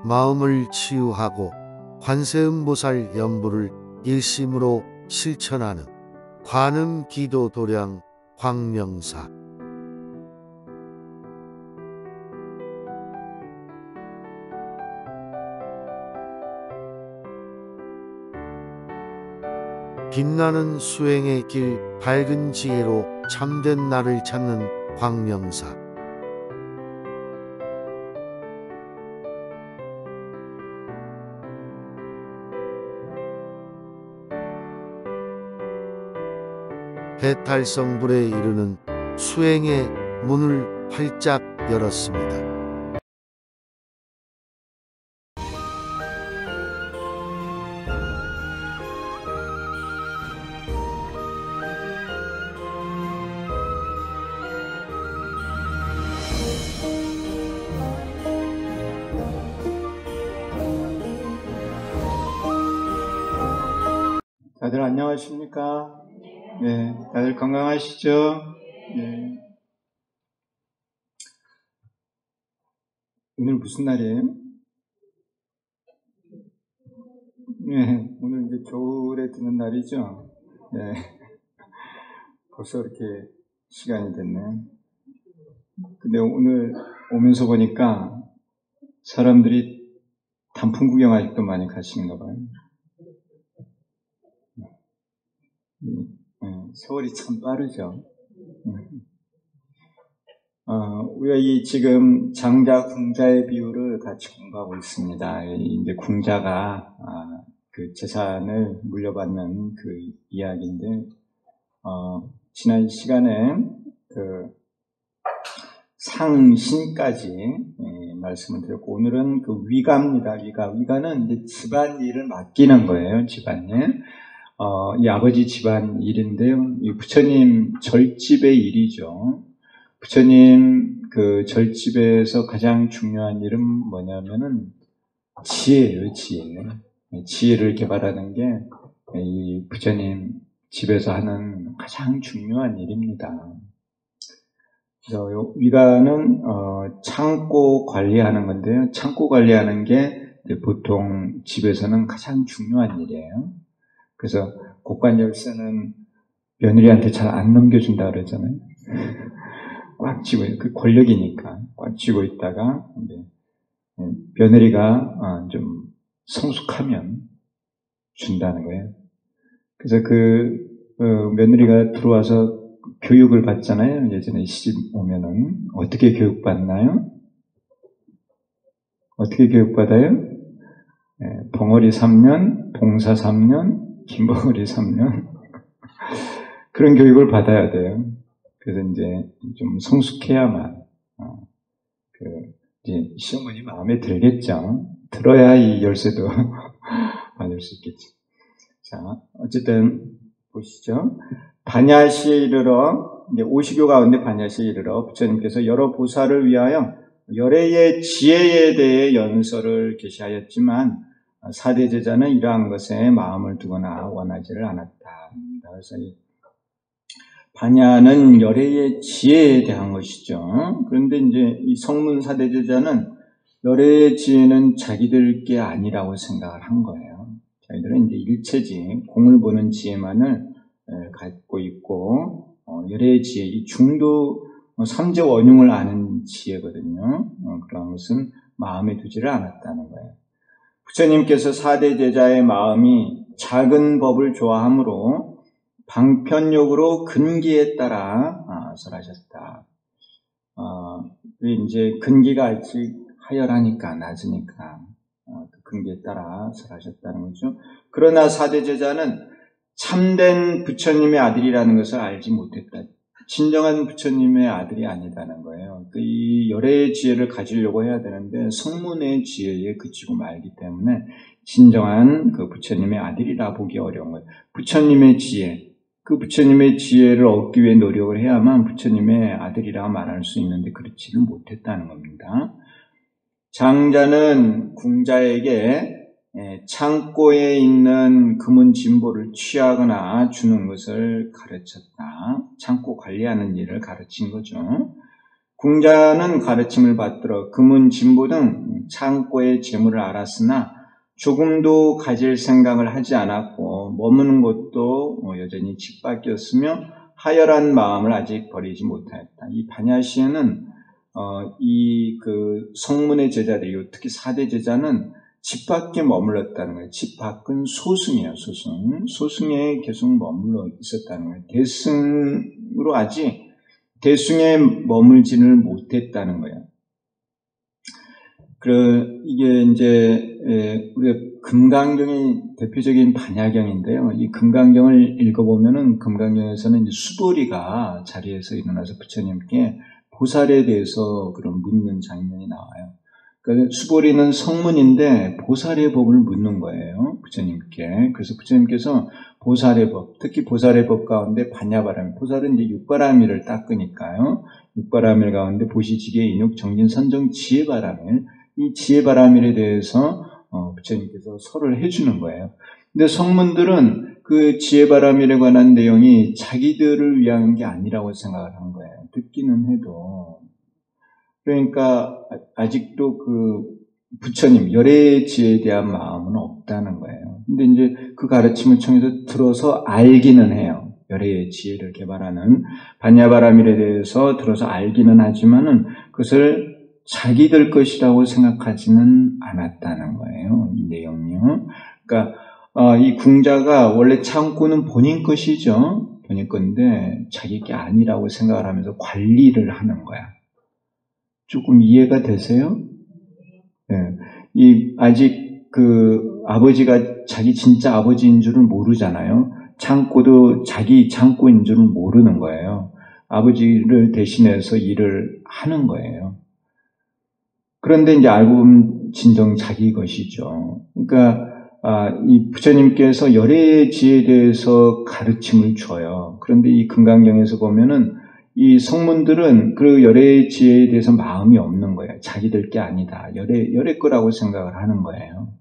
마음을 치유하고 관세음보살 연부를 일심으로 실천하는 관음 기도 도량 광명사. 빛나는 수행의 길, 밝은 지혜로 참된 나를 찾는 광명사. 해탈성불에 이르는 수행의 문을 활짝 열었습니다. 다들 안녕하십니까? 네, 다들 건강하시죠? 네. 오늘 무슨 날이에요? 네, 오늘 이제 겨울에 드는 날이죠? 네. 벌써 이렇게 시간이 됐네. 근데 오늘 오면서 보니까 사람들이 단풍 구경 아직도 많이 가시는가 봐요. 세월이 참 빠르죠. 우리가 이 지금 장자, 궁자의 비유를 같이 공부하고 있습니다. 이제 궁자가 그 재산을 물려받는 그 이야기인데, 지난 시간에 그 상신까지 말씀을 드렸고, 오늘은 그 위가입니다. 위가는 이제 집안일을 맡기는 거예요. 집안일. 이 아버지 집안일인데요. 이 부처님 절집의 일이죠. 부처님 그 절집에서 가장 중요한 일은 뭐냐면은 지혜예요, 지혜. 지혜를 개발하는 게 이 부처님 집에서 하는 가장 중요한 일입니다. 그래서 위가는 창고 관리하는 건데요. 창고 관리하는 게 보통 집에서는 가장 중요한 일이에요. 그래서 곳간 열쇠는 며느리한테 잘 안 넘겨준다 그러잖아요. 꽉 쥐고, 그 권력이니까 꽉 쥐고 있다가 이제 며느리가 좀 성숙하면 준다는 거예요. 그래서 며느리가 들어와서 교육을 받잖아요. 예전에 시집 오면은 어떻게 교육받나요? 어떻게 교육받아요? 벙어리 3년, 봉사 3년, 김벙어리 3년 그런 교육을 받아야 돼요. 그래서 이제 좀 성숙해야만 이제 시어머니 마음에 들겠죠. 들어야 이 열쇠도 받을 수 있겠죠. 자, 어쨌든 보시죠. 반야시에 이르러 이제 오시교 가운데 반야시에 이르러 부처님께서 여러 보살을 위하여 열애의 지혜에 대해 연설을 계시하였지만 사대 제자는 이러한 것에 마음을 두거나 원하지를 않았다. 그래서 반야는 열애의 지혜에 대한 것이죠. 그런데 이제 이 성문 사대 제자는 열애의 지혜는 자기들 게 아니라고 생각을 한 거예요. 자기들은 이제 일체지, 공을 보는 지혜만을 갖고 있고, 열애의 지혜, 이 중도 삼재 원흉을 아는 지혜거든요. 그런 것은 마음에 두지를 않았다는 거예요. 부처님께서 사대 제자의 마음이 작은 법을 좋아하므로 방편욕으로 근기에 따라 설하셨다. 이제 근기가 아직 하열하니까, 낮으니까 그 근기에 따라 설하셨다는 거죠. 그러나 사대 제자는 참된 부처님의 아들이라는 것을 알지 못했다. 진정한 부처님의 아들이 아니다는 거예요. 이 열애의 지혜를 가지려고 해야 되는데 성문의 지혜에 그치고 말기 때문에 진정한 그 부처님의 아들이라 보기 어려운 거예요. 부처님의 지혜, 그 부처님의 지혜를 얻기 위해 노력을 해야만 부처님의 아들이라 말할 수 있는데 그렇지를 못했다는 겁니다. 장자는 궁자에게 창고에 있는 금은 진보를 취하거나 주는 것을 가르쳤다. 창고 관리하는 일을 가르친 거죠. 궁자는 가르침을 받들어 금은 진보 등 창고의 재물을 알았으나 조금도 가질 생각을 하지 않았고 머무는 곳도 여전히 집 밖이었으며 하열한 마음을 아직 버리지 못하였다. 이 바냐시에는 이 그 성문의 제자들이 특히 4대 제자는 집 밖에 머물렀다는 거예요. 집 밖은 소승이에요. 소승에 계속 머물러 있었다는 거예요. 대승으로 아직 대승에 머물지를 못했다는 거예요. 이게 이제 우리가 금강경이 대표적인 반야경인데요. 이 금강경을 읽어보면은 금강경에서는 이제 수보리가 자리에서 일어나서 부처님께 보살에 대해서 그런 묻는 장면이 나와요. 그러니까 수보리는 성문인데 보살의 법을 묻는 거예요. 부처님께. 그래서 부처님께서 보살의 법, 특히 보살의 법 가운데 반야바라미, 보살은 이제 육바라미를 닦으니까요. 육바라밀 가운데 보시지계, 인육, 정진, 선정, 지혜바라밀, 이 지혜바라밀에 대해서 부처님께서 설을 해주는 거예요. 근데 성문들은 그 지혜바라밀에 관한 내용이 자기들을 위한 게 아니라고 생각을 한 거예요. 듣기는 해도. 그러니까 아직도 그 부처님, 열애의 지혜에 대한 마음은 없다는 거예요. 근데 이제 그 가르침을 통해서 들어서 알기는 해요. 열애의 지혜를 개발하는 반야바라밀에 대해서 들어서 알기는 하지만은 그것을 자기들 것이라고 생각하지는 않았다는 거예요. 이 내용이요. 그러니까 이 궁자가 원래 창고는 본인 것이죠. 본인 건데 자기 게 아니라고 생각을 하면서 관리를 하는 거야. 조금 이해가 되세요? 네. 아직 그 아버지가 자기 진짜 아버지인 줄을 모르잖아요. 창고도 자기 창고인 줄을 모르는 거예요. 아버지를 대신해서 일을 하는 거예요. 그런데 이제 알고 보면 진정 자기 것이죠. 그러니까 이 부처님께서 열애의 지혜에 대해서 가르침을 줘요. 그런데 이 금강경에서 보면은 이 성문들은 그 열애의 지혜에 대해서 마음이 없는 거예요. 자기들 게 아니다. 열애 거라고 생각을 하는 거예요.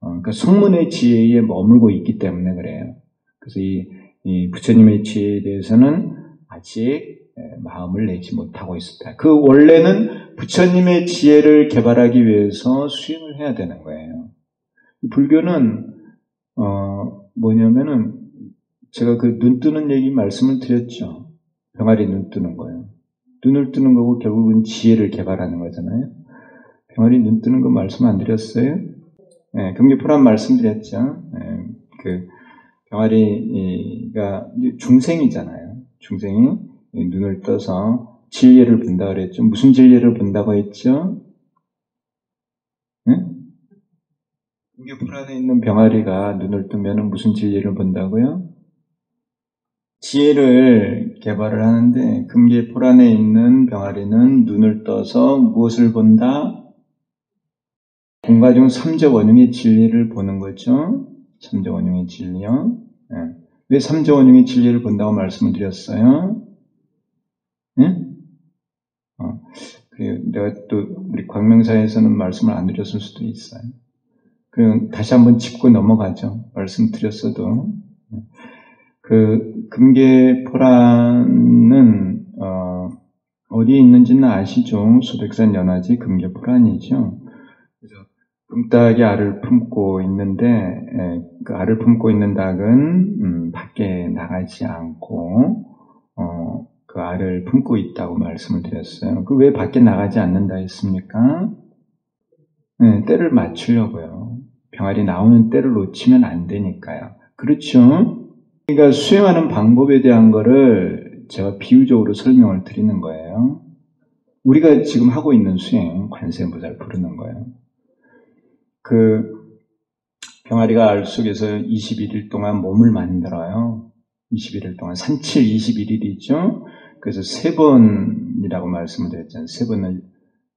그러니까 성문의 지혜에 머물고 있기 때문에 그래요. 그래서 이 부처님의 지혜에 대해서는 아직 마음을 내지 못하고 있었다. 그 원래는 부처님의 지혜를 개발하기 위해서 수행을 해야 되는 거예요. 불교는 뭐냐면은 제가 그 눈 뜨는 얘기 말씀을 드렸죠. 병아리 눈 뜨는 거예요. 눈을 뜨는 거고 결국은 지혜를 개발하는 거잖아요. 병아리 눈 뜨는 거 말씀 안 드렸어요? 네, 금계포란 말씀드렸죠. 네, 그 병아리가 중생이잖아요. 중생이 눈을 떠서 진리를 본다 그랬죠. 무슨 진리를 본다고 했죠? 네? 금계포 안에 있는 병아리가 눈을 뜨면 무슨 진리를 본다고요? 지혜를 개발을 하는데 금계포 안에 있는 병아리는 눈을 떠서 무엇을 본다? 공과중 삼저원흉의 진리를 보는 거죠. 삼저원흉의 진리요. 네. 왜 삼저원흉의 진리를 본다고 말씀을 드렸어요? 네? 그래요. 내가 또 우리 광명사에서는 말씀을 안 드렸을 수도 있어요. 그럼 다시 한번 짚고 넘어가죠. 말씀드렸어도. 그 금계포란은 어디에 있는지는 아시죠? 소백산 연화지 금계포란이죠. 그래서 금닭이 알을 품고 있는데 그 알을 품고 있는 닭은 밖에 나가지 않고 그 알을 품고 있다고 말씀을 드렸어요. 그 왜 밖에 나가지 않는다 했습니까? 네, 때를 맞추려고요. 병아리 나오는 때를 놓치면 안 되니까요. 그렇죠? 그러니까 수행하는 방법에 대한 거를 제가 비유적으로 설명을 드리는 거예요. 우리가 지금 하고 있는 수행, 관세음보살 부르는 거예요. 그 병아리가 알 속에서 21일 동안 몸을 만들어요. 21일 동안 산칠 21일이죠. 그래서 3번이라고 말씀을 드렸잖아요. 3번을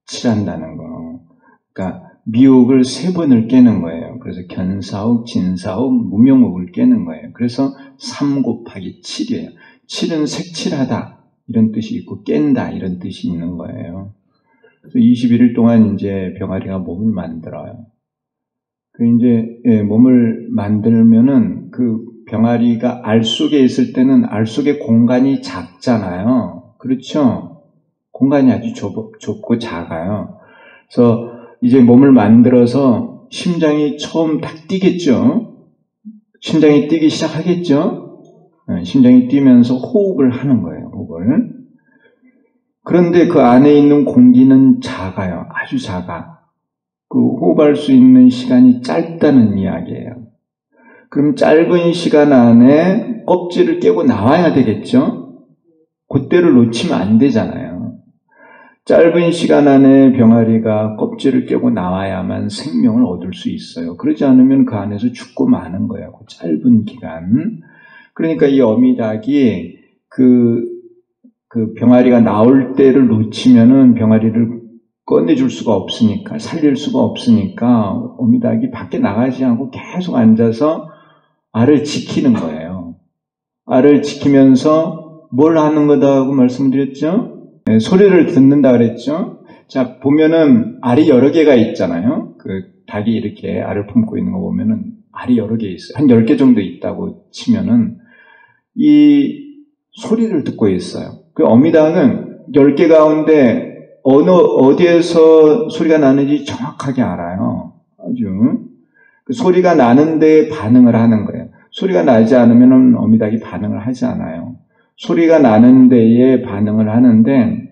칠한다는 거. 그러니까 미혹을 3번을 깨는 거예요. 그래서 견사옥, 진사옥, 무명옥을 깨는 거예요. 그래서 3 곱하기 7이에요. 7은 색칠하다 이런 뜻이 있고 깬다 이런 뜻이 있는 거예요. 그래서 21일 동안 이제 병아리가 몸을 만들어요. 그 이제 몸을 만들면은 그 병아리가 알 속에 있을 때는 알 속의 공간이 작잖아요. 그렇죠? 공간이 아주 좁고 작아요. 그래서 이제 몸을 만들어서 심장이 처음 딱 뛰겠죠. 심장이 뛰기 시작하겠죠. 심장이 뛰면서 호흡을 하는 거예요. 호흡을. 그런데 그 안에 있는 공기는 작아요. 아주 작아. 그 호흡할 수 있는 시간이 짧다는 이야기예요. 그럼 짧은 시간 안에 껍질을 깨고 나와야 되겠죠? 그때를 놓치면 안 되잖아요. 짧은 시간 안에 병아리가 껍질을 깨고 나와야만 생명을 얻을 수 있어요. 그러지 않으면 그 안에서 죽고 마는 거예요. 그 짧은 기간. 그러니까 이 어미닭이 그 병아리가 나올 때를 놓치면은 병아리를 꺼내줄 수가 없으니까, 살릴 수가 없으니까 어미닭이 밖에 나가지 않고 계속 앉아서 알을 지키는 거예요. 알을 지키면서 뭘 하는 거다고 말씀드렸죠? 네, 소리를 듣는다 그랬죠? 자, 보면은 알이 여러 개가 있잖아요. 그 닭이 이렇게 알을 품고 있는 거 보면은 알이 여러 개 있어요. 한 10개 정도 있다고 치면은 이 소리를 듣고 있어요. 그 어미닭은 10개 가운데 어디에서 소리가 나는지 정확하게 알아요. 아주. 그 소리가 나는데 반응을 하는 거예요. 소리가 나지 않으면 어미닭이 반응을 하지 않아요. 소리가 나는 데에 반응을 하는데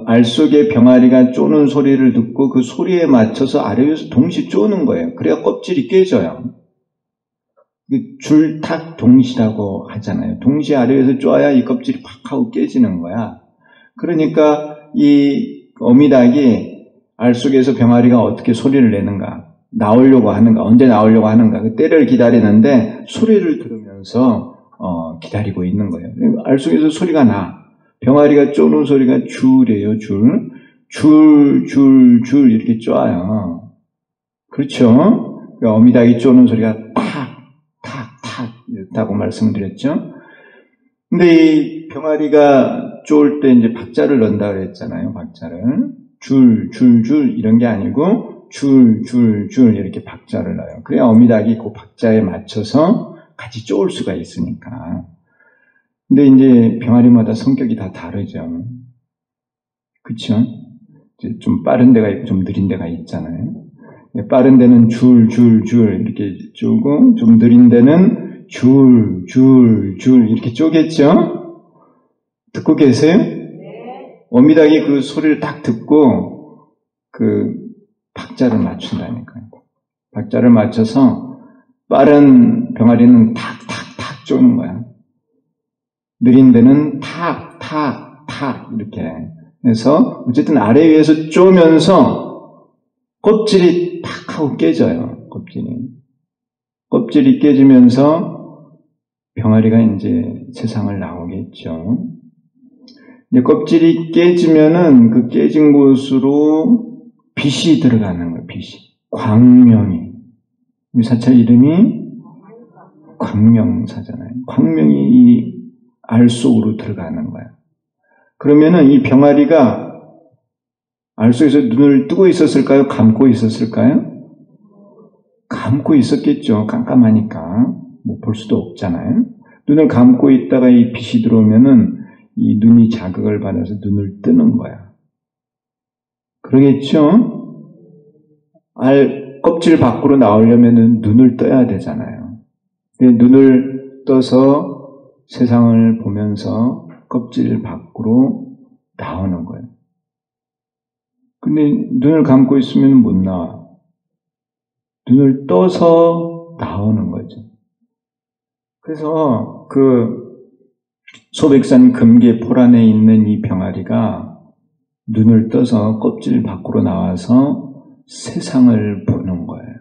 알 속에 병아리가 쪼는 소리를 듣고 그 소리에 맞춰서 아래 위에서 동시 쪼는 거예요. 그래야 껍질이 깨져요. 줄탁 동시라고 하잖아요. 동시 아래 위에서 쪼아야 이 껍질이 팍 하고 깨지는 거야. 그러니까 이 어미닭이 알 속에서 병아리가 어떻게 소리를 내는가, 나오려고 하는가, 언제 나오려고 하는가, 그 때를 기다리는데 소리를 들으면서 기다리고 있는 거예요. 알 속에서 소리가 나. 병아리가 쪼는 소리가 줄이에요, 줄. 줄 이렇게 쪼아요. 그렇죠? 어미닭이 쪼는 소리가 탁 이렇다고 말씀드렸죠. 근데 이 병아리가 쪼을 때 이제 박자를 넣는다 그랬잖아요. 박자를. 줄 이런 게 아니고 줄 이렇게 박자를 넣어요. 그래야 어미닭이 그 박자에 맞춰서 같이 쪼을 수가 있으니까. 근데 이제 병아리마다 성격이 다 다르죠. 그쵸? 이제 좀 빠른 데가 있고 좀 느린 데가 있잖아요. 빠른 데는 줄 이렇게 쪼고 좀 느린 데는 줄 이렇게 쪼겠죠? 듣고 계세요? 네. 어미닭이 그 소리를 딱 듣고 그 박자를 맞춘다니까요. 박자를 맞춰서 빠른 병아리는 탁 쪼는 거야. 느린 데는 탁 이렇게 해서 어쨌든 아래 위에서 쪼면서 껍질이 탁 하고 깨져요. 껍질이 깨지면서 병아리가 이제 세상을 나오겠죠. 이제 껍질이 깨지면은 그 깨진 곳으로 빛이 들어가는 거예요. 빛이. 광명이. 우리 사찰 이름이 광명사잖아요. 광명이 이 알 속으로 들어가는 거야. 그러면은 이 병아리가 알 속에서 눈을 뜨고 있었을까요? 감고 있었을까요? 감고 있었겠죠. 깜깜하니까. 뭐 볼 수도 없잖아요. 눈을 감고 있다가 이 빛이 들어오면은 이 눈이 자극을 받아서 눈을 뜨는 거야. 그러겠죠? 알 껍질 밖으로 나오려면은 눈을 떠야 되잖아요. 근데 눈을 떠서 세상을 보면서 껍질 밖으로 나오는 거예요. 근데 눈을 감고 있으면 못 나와. 눈을 떠서 나오는 거죠. 그래서 그 소백산 금계포란에 있는 이 병아리가 눈을 떠서 껍질 밖으로 나와서 세상을 보는 거예요.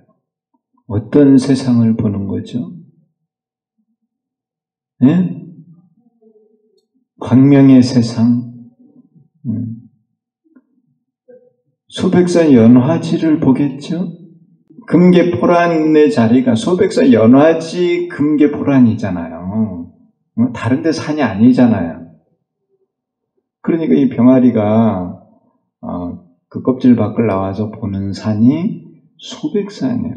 어떤 세상을 보는 거죠? 네? 광명의 세상. 소백산 연화지를 보겠죠? 금계포란의 자리가 소백산 연화지 금계포란이잖아요. 다른 데 산이 아니잖아요. 그러니까 이 병아리가 그 껍질 밖을 나와서 보는 산이 소백산이에요.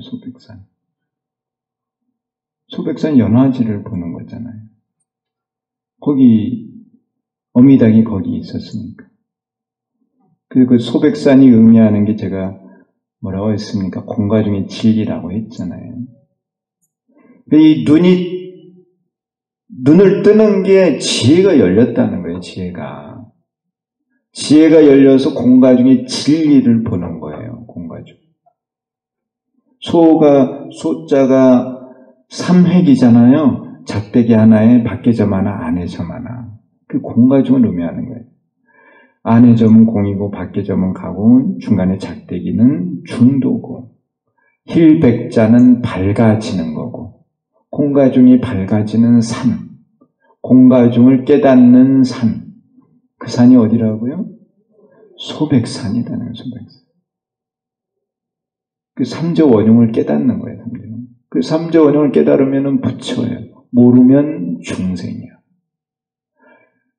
소백산 연화지를 보는 거잖아요. 거기 어미닭이 거기 있었으니까. 그 소백산이 의미하는 게 제가 뭐라고 했습니까? 공과 중의 진리라고 했잖아요. 이 눈을 뜨는 게 지혜가 열렸다는 거예요, 지혜가. 지혜가 열려서 공과 중의 진리를 보는 거예요, 공과 중. 소자가 삼획이잖아요. 작대기 하나에 밖에 점 하나, 안에 점 하나. 그 공과 중을 의미하는 거예요. 안에 점은 공이고 밖에 점은 가공, 중간에 작대기는 중도고, 힐백자는 밝아지는 거고, 공과 중이 밝아지는 산, 공과 중을 깨닫는 산, 그 산이 어디라고요? 소백산이라는 거예요, 소백산. 그 삼저원흉을 깨닫는 거예요, 삼저원흉. 그 삼저원흉을 깨달으면 부처예요. 모르면 중생이야.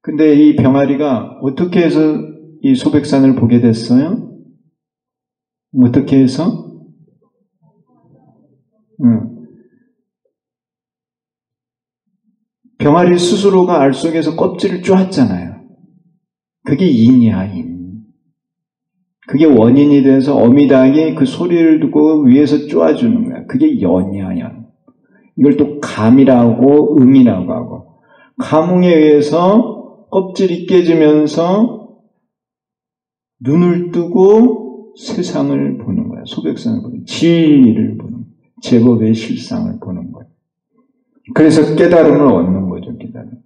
근데 이 병아리가 어떻게 해서 이 소백산을 보게 됐어요? 어떻게 해서? 병아리 스스로가 알 속에서 껍질을 쪼았잖아요. 그게 인이야, 인. 그게 원인이 돼서 어미닭이 그 소리를 듣고 위에서 쪼아주는 거야. 그게 연이야, 연. 이걸 또 감이라고 음이라고 하고. 감흥에 의해서 껍질이 깨지면서 눈을 뜨고 세상을 보는 거야. 소백산을 보는 거야. 진리를 보는 거야. 제법의 실상을 보는 거야. 그래서 깨달음을 얻는 거죠. 깨달음.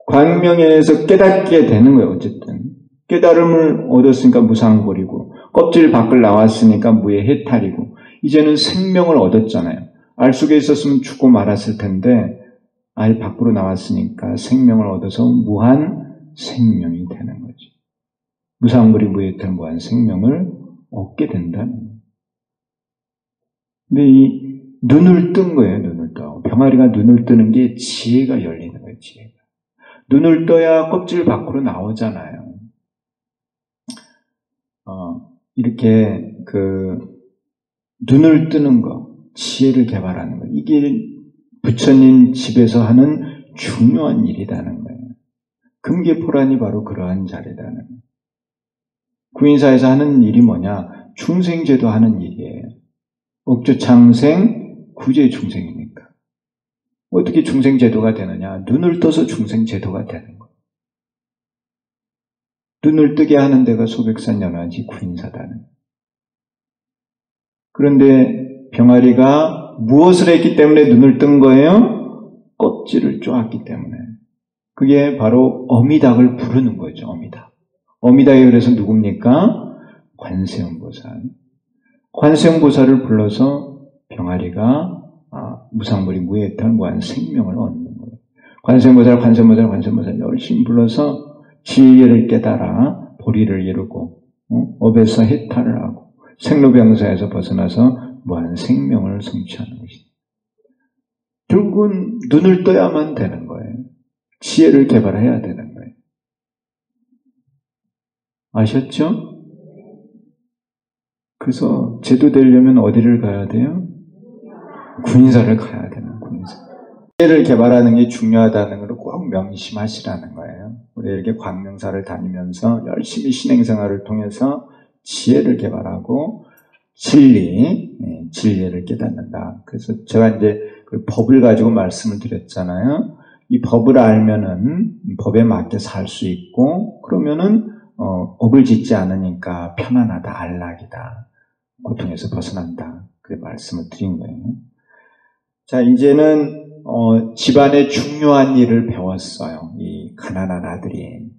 광명에 의해서 깨닫게 되는 거예요. 어쨌든 깨달음을 얻었으니까 무상불이고 껍질 밖을 나왔으니까 무의 해탈이고 이제는 생명을 얻었잖아요. 알 속에 있었으면 죽고 말았을 텐데 알 밖으로 나왔으니까 생명을 얻어서 무한 생명이 되는 거지. 무상불이 무해탈 무한 생명을 얻게 된다는 거예요. 근데 이 눈을 뜬 거예요. 눈을 떠. 병아리가 눈을 뜨는 게 지혜가 열리는 거예요. 지혜가. 눈을 떠야 껍질 밖으로 나오잖아요. 이렇게 눈을 뜨는 거, 지혜를 개발하는 거. 이게 부처님 집에서 하는 중요한 일이라는 거예요. 금계포란이 바로 그러한 자리라는 거예요. 구인사에서 하는 일이 뭐냐? 중생제도 하는 일이에요. 억주창생, 구제중생이니까. 어떻게 중생제도가 되느냐? 눈을 떠서 중생제도가 되는 거예요. 눈을 뜨게 하는 데가 소백산 연화지 구인사다는. 그런데 병아리가 무엇을 했기 때문에 눈을 뜬 거예요? 껍질을 쪼았기 때문에. 그게 바로 어미닭을 부르는 거죠. 어미닭. 어미닭이 그래서 누굽니까? 관세음보살. 관세음보살을 불러서 병아리가 무상불이 무해탈 무한 생명을 얻는 거예요. 관세음보살 열심히 불러서 진리를 깨달아 보리를 이루고 업에서 해탈을 하고 생로병사에서 벗어나서 무한 생명을 성취하는 것이죠. 결국은 눈을 떠야만 되는 거예요. 지혜를 개발해야 되는 거예요. 아셨죠? 그래서 제도 되려면 어디를 가야 돼요? 군인사를 가야 되는 군인사. 지혜를 개발하는 게 중요하다는 걸 꼭 명심하시라는 거예요. 우리 이렇게 광명사를 다니면서 열심히 신행생활을 통해서 지혜를 개발하고 진리를 깨닫는다. 그래서 제가 이제 그 법을 가지고 말씀을 드렸잖아요. 이 법을 알면은 법에 맞게 살 수 있고 그러면은 업을 짓지 않으니까 편안하다, 안락이다, 고통에서 벗어난다. 그 말씀을 드린 거예요. 자, 이제는 집안의 중요한 일을 배웠어요. 이 가난한 아들이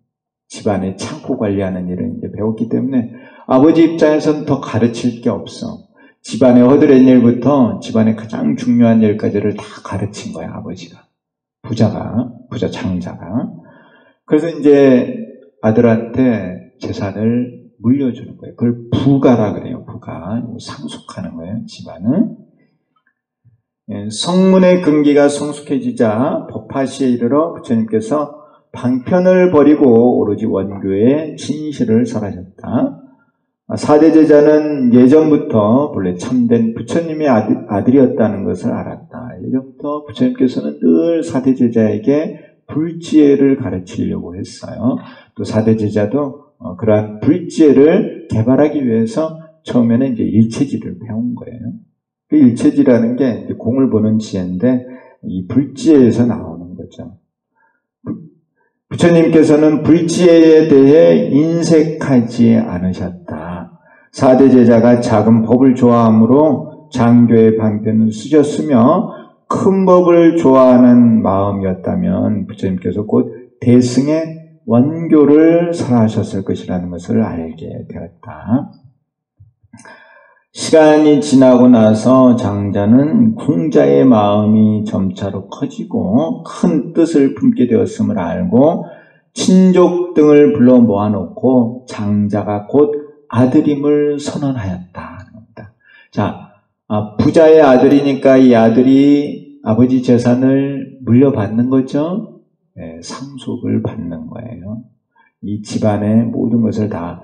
집안의 창고 관리하는 일을 이제 배웠기 때문에 아버지 입장에서는 더 가르칠 게 없어. 집안의 허드렛 일부터 집안의 가장 중요한 일까지를 다 가르친 거야, 아버지가. 부자 장자가. 그래서 이제 아들한테 재산을 물려주는 거예요. 그걸 부가라 그래요, 부가. 상속하는 거예요, 집안은. 성문의 근기가 성숙해지자 법화시에 이르러 부처님께서 방편을 버리고 오로지 원교의 진실을 설하셨다. 사대 제자는 예전부터 본래 참된 부처님의 아들이었다는 것을 알았다. 예전부터 부처님께서는 늘 사대 제자에게 불지혜를 가르치려고 했어요. 또 4대 제자도 그러한 불지혜를 개발하기 위해서 처음에는 이제 일체지를 배운 거예요. 그 일체지라는 게 이제 공을 보는 지혜인데 이 불지혜에서 나오는 거죠. 부처님께서는 불지혜에 대해 인색하지 않으셨다. 4대 제자가 작은 법을 좋아하므로 장교의 방편을 쓰셨으며 큰 법을 좋아하는 마음이었다면 부처님께서 곧 대승의 원교를 설하셨을 것이라는 것을 알게 되었다. 시간이 지나고 나서 장자는 궁자의 마음이 점차로 커지고 큰 뜻을 품게 되었음을 알고 친족 등을 불러 모아놓고 장자가 곧 아들임을 선언하였다. 자, 부자의 아들이니까 이 아들이 아버지 재산을 물려받는 거죠. 네, 상속을 받는 거예요. 이 집안의 모든 것을 다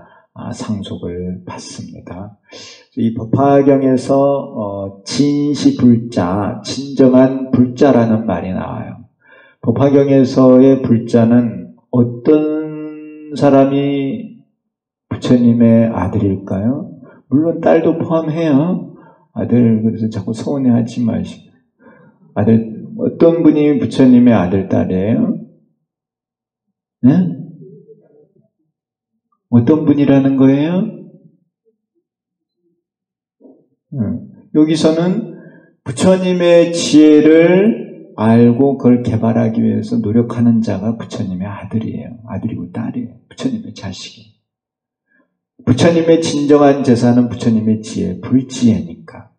상속을 받습니다. 이 법화경에서 진시불자, 진정한 불자라는 말이 나와요. 법화경에서의 불자는 어떤 사람이 부처님의 아들일까요? 물론 딸도 포함해요. 아들, 그래서 자꾸 서운해하지 마시고. 아들, 어떤 분이 부처님의 아들, 딸이에요? 네? 어떤 분이라는 거예요? 여기서는 부처님의 지혜를 알고 그걸 개발하기 위해서 노력하는 자가 부처님의 아들이에요. 아들이고 딸이에요. 부처님의 자식이에요. 부처님의 진정한 재산은 부처님의 지혜, 불지혜니까.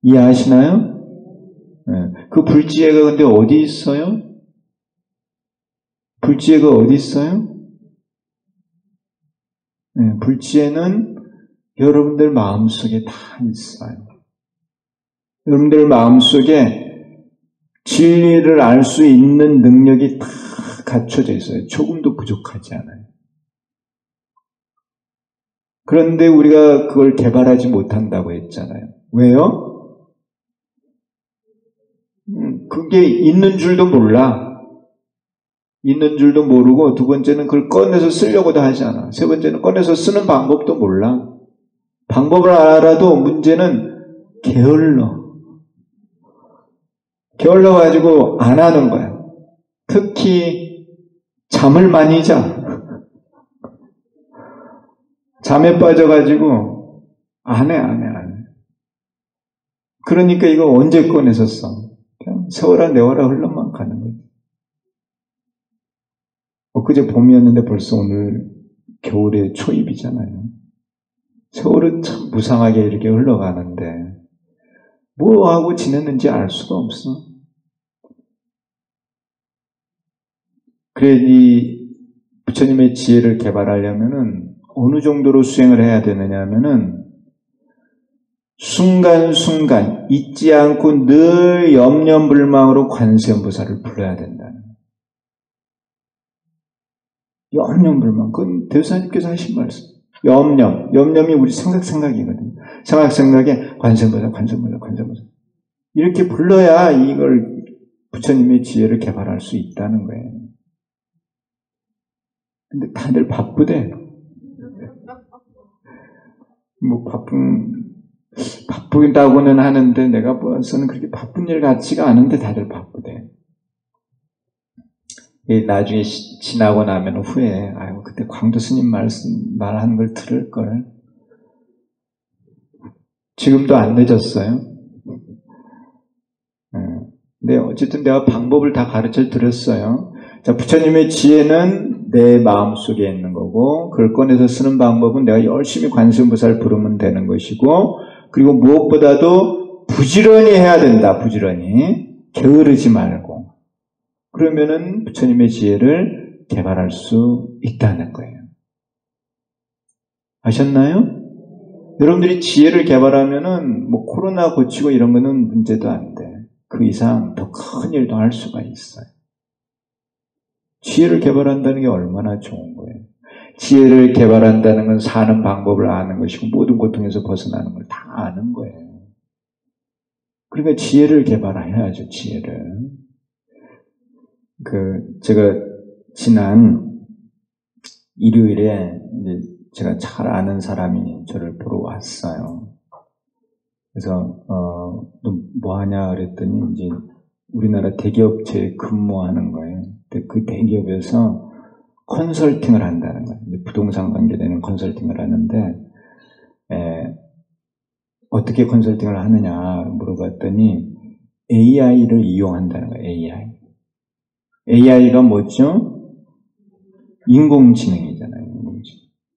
이해하시나요? 그 불지혜가 근데 어디 있어요? 불지혜가 어디 있어요? 불지혜는 여러분들 마음속에 다 있어요. 여러분들 마음속에 진리를 알 수 있는 능력이 다 갖춰져 있어요. 조금도 부족하지 않아요. 그런데 우리가 그걸 개발하지 못한다고 했잖아요. 왜요? 그게 있는 줄도 몰라. 있는 줄도 모르고, 두 번째는 그걸 꺼내서 쓰려고도 하지 않아. 세 번째는 꺼내서 쓰는 방법도 몰라. 방법을 알아도 문제는 게을러. 게을러가지고 안 하는 거야. 특히 잠을 많이 자. 잠에 빠져가지고 안 해. 그러니까 이거 언제 꺼내서 써? 그냥 세월아 내월아 흘러만 가는 거지. 엊그제 봄이었는데 벌써 오늘 겨울의 초입이잖아요. 세월은 참 무상하게 이렇게 흘러가는데 뭐 하고 지냈는지 알 수가 없어. 그래 이 부처님의 지혜를 개발하려면은 어느 정도로 수행을 해야 되느냐 하면은 순간순간 잊지 않고 늘 염려불망으로 관세음보살을 불러야 된다는 거예요. 염려불망. 그건 대사님께서 하신 말씀. 염념이 우리 생각이거든요. 생각에 관세음보살. 이렇게 불러야 이걸 부처님의 지혜를 개발할 수 있다는 거예요. 근데 다들 바쁘대. 뭐 바쁘다고는 하는데 내가 봐서는 그렇게 바쁜 일 같지가 않은데 다들 바쁘대. 나중에 지나고 나면 후에 아이고 그때 광도 스님 말하는 걸 들을 걸. 지금도 안 늦었어요. 근데 어쨌든 내가 방법을 다 가르쳐 드렸어요. 자, 부처님의 지혜는 내 마음속에 있는 거고 그걸 꺼내서 쓰는 방법은 내가 열심히 관세음보살 부르면 되는 것이고 그리고 무엇보다도 부지런히 해야 된다. 부지런히. 게으르지 말고. 그러면은 부처님의 지혜를 개발할 수 있다는 거예요. 아셨나요? 여러분들이 지혜를 개발하면은 뭐 코로나 고치고 이런 거는 문제도 안 돼. 그 이상 더 큰 일도 할 수가 있어요. 지혜를 개발한다는 게 얼마나 좋은 거예요. 지혜를 개발한다는 건 사는 방법을 아는 것이고 모든 고통에서 벗어나는 걸 다 아는 거예요. 그러니까 지혜를 개발해야죠. 지혜를. 제가 지난 일요일에 이제 제가 잘 아는 사람이 저를 보러 왔어요. 그래서, 너 뭐 하냐 그랬더니 이제 우리나라 대기업체에 근무하는 거예요. 근데 그 대기업에서 컨설팅을 한다는 거예요. 이제 부동산 관계되는 컨설팅을 하는데, 어떻게 컨설팅을 하느냐 물어봤더니 AI를 이용한다는 거예요. AI. AI가 뭐죠? 인공지능이잖아요.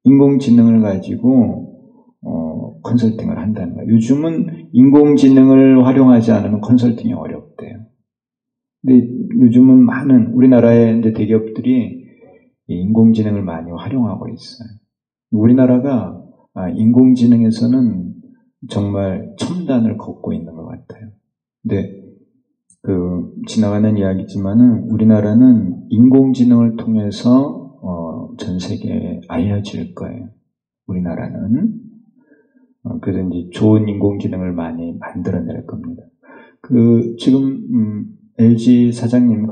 인공지능을 가지고 컨설팅을 한다는 거예요. 요즘은 인공지능을 활용하지 않으면 컨설팅이 어렵대요. 근데 요즘은 많은 우리나라의 이제 대기업들이 인공지능을 많이 활용하고 있어요. 우리나라가 인공지능에서는 정말 첨단을 걷고 있는 것 같아요. 근데 지나가는 이야기지만은 우리나라는 인공지능을 통해서 전 세계에 알려질 거예요. 우리나라는. 그래서 이제 좋은 인공지능을 많이 만들어낼 겁니다. 지금 LG 사장님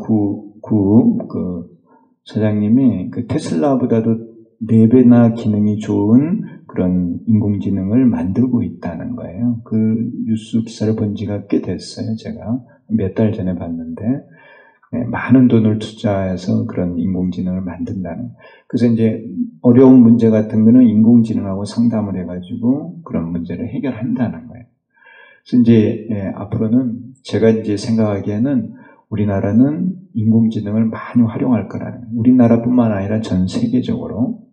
사장님이 테슬라보다도 4배나 기능이 좋은 그런 인공지능을 만들고 있다는 거예요. 그 뉴스 기사를 본 지가 꽤 됐어요. 제가 몇 달 전에 봤는데 많은 돈을 투자해서 그런 인공지능을 만든다는. 그래서 이제 어려운 문제 같은 거는 인공지능하고 상담을 해가지고 그런 문제를 해결한다는 거예요. 그래서 이제 앞으로는 제가 이제 생각하기에는 우리나라는 인공지능을 많이 활용할 거라는 거예요. 우리나라뿐만 아니라 전 세계적으로.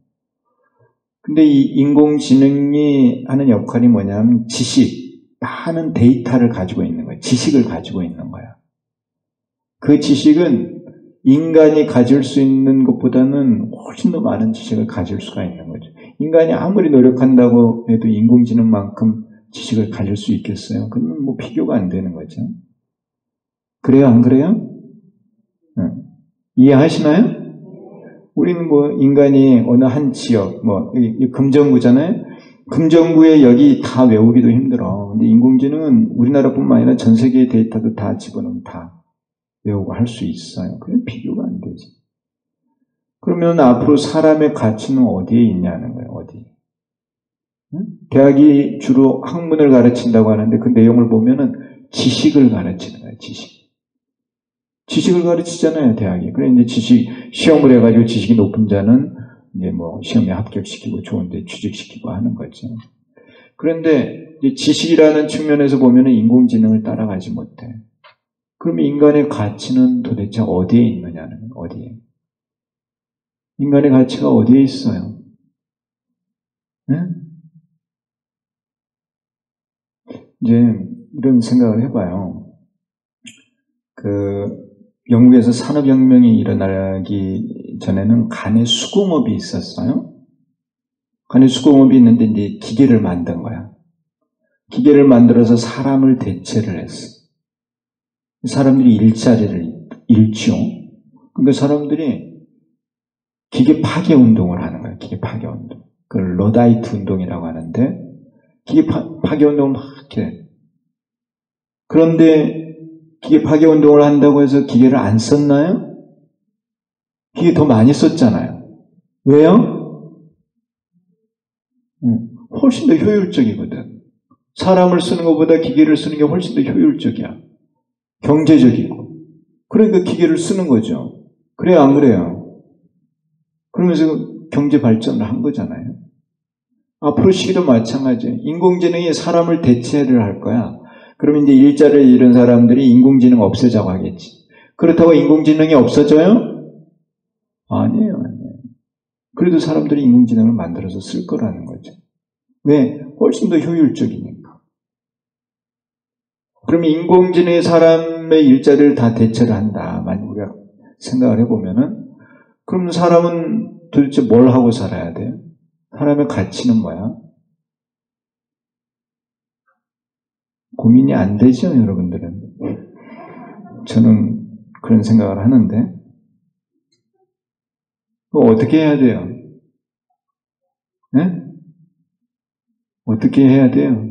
근데 이 인공지능이 하는 역할이 뭐냐면 많은 데이터를 가지고 있는 거예요. 지식을 가지고 있는 거야. 그 지식은 인간이 가질 수 있는 것보다는 훨씬 더 많은 지식을 가질 수가 있는 거죠. 인간이 아무리 노력한다고 해도 인공지능만큼 지식을 가질 수 있겠어요? 그건 뭐 비교가 안 되는 거죠. 그래요? 안 그래요? 이해하시나요? 우리는 인간이 어느 한 지역, 금정구잖아요? 금정구에 여기 다 외우기도 힘들어. 근데 인공지능은 우리나라뿐만 아니라 전 세계의 데이터도 다 집어넣으면 다 외우고 할 수 있어요. 그게 비교가 안 되지. 그러면 앞으로 사람의 가치는 어디에 있냐는 거예요, 어디. 대학이 주로 학문을 가르친다고 하는데 그 내용을 보면은 지식을 가르치는 거예요, 지식. 지식을 가르치잖아요, 대학이. 그래, 이제 시험을 해가지고 지식이 높은 자는 이제 시험에 합격시키고 좋은데 취직시키고 하는 거죠. 그런데 이제 지식이라는 측면에서 보면은 인공지능을 따라가지 못해. 그러면 인간의 가치는 도대체 어디에 있느냐는 거예요, 어디에. 인간의 가치가 어디에 있어요? 네? 이제 이런 생각을 해봐요. 영국에서 산업혁명이 일어나기 전에는 간의 수공업이 있었어요. 간의 수공업이 있는데 이제 기계를 만든 거야. 기계를 만들어서 사람을 대체를 했어. 사람들이 일자리를 잃죠. 그러니까 사람들이 기계 파괴 운동을 하는 거야. 기계 파괴 운동. 그걸 러다이트 운동이라고 하는데 기계 파괴 운동을 막 이렇게. 그런데 기계 파괴 운동을 한다고 해서 기계를 안 썼나요? 기계 더 많이 썼잖아요. 왜요? 훨씬 더 효율적이거든. 사람을 쓰는 것보다 기계를 쓰는 게 훨씬 더 효율적이야. 경제적이고. 그러니까 기계를 쓰는 거죠. 그래요, 안 그래요? 그러면서 경제 발전을 한 거잖아요. 앞으로 시기도 마찬가지예요. 인공지능이 사람을 대체를 할 거야. 그러면 이제 일자리를 잃은 사람들이 인공지능 없애자고 하겠지. 그렇다고 인공지능이 없어져요? 아니에요. 그래도 사람들이 인공지능을 만들어서 쓸 거라는 거죠. 왜? 훨씬 더 효율적이니까. 그러면 인공지능이 사람의 일자리를 다 대체를 한다. 만약 우리가 생각을 해보면은, 그럼 사람은 도대체 뭘 하고 살아야 돼요? 사람의 가치는 뭐야? 고민이 안 되죠, 여러분들은. 저는 그런 생각을 하는데, 어떻게 해야 돼요? 네? 어떻게 해야 돼요?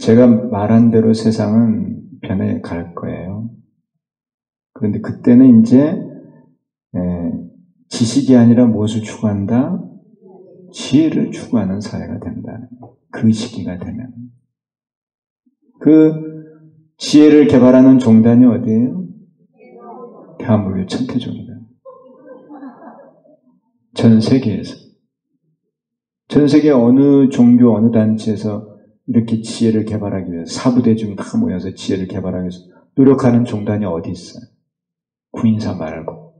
제가 말한 대로 세상은 변해갈 거예요. 그런데 그때는 이제 지식이 아니라 무엇을 추구한다? 지혜를 추구하는 사회가 된다는 거예요. 그 시기가 되면. 그 지혜를 개발하는 종단이 어디예요? 대한민국의 천태종이다. 전 세계에서. 전 세계 어느 종교, 어느 단체에서 이렇게 지혜를 개발하기 위해서 사부대중이 다 모여서 지혜를 개발하기 위해서 노력하는 종단이 어디 있어요? 구인사 말고.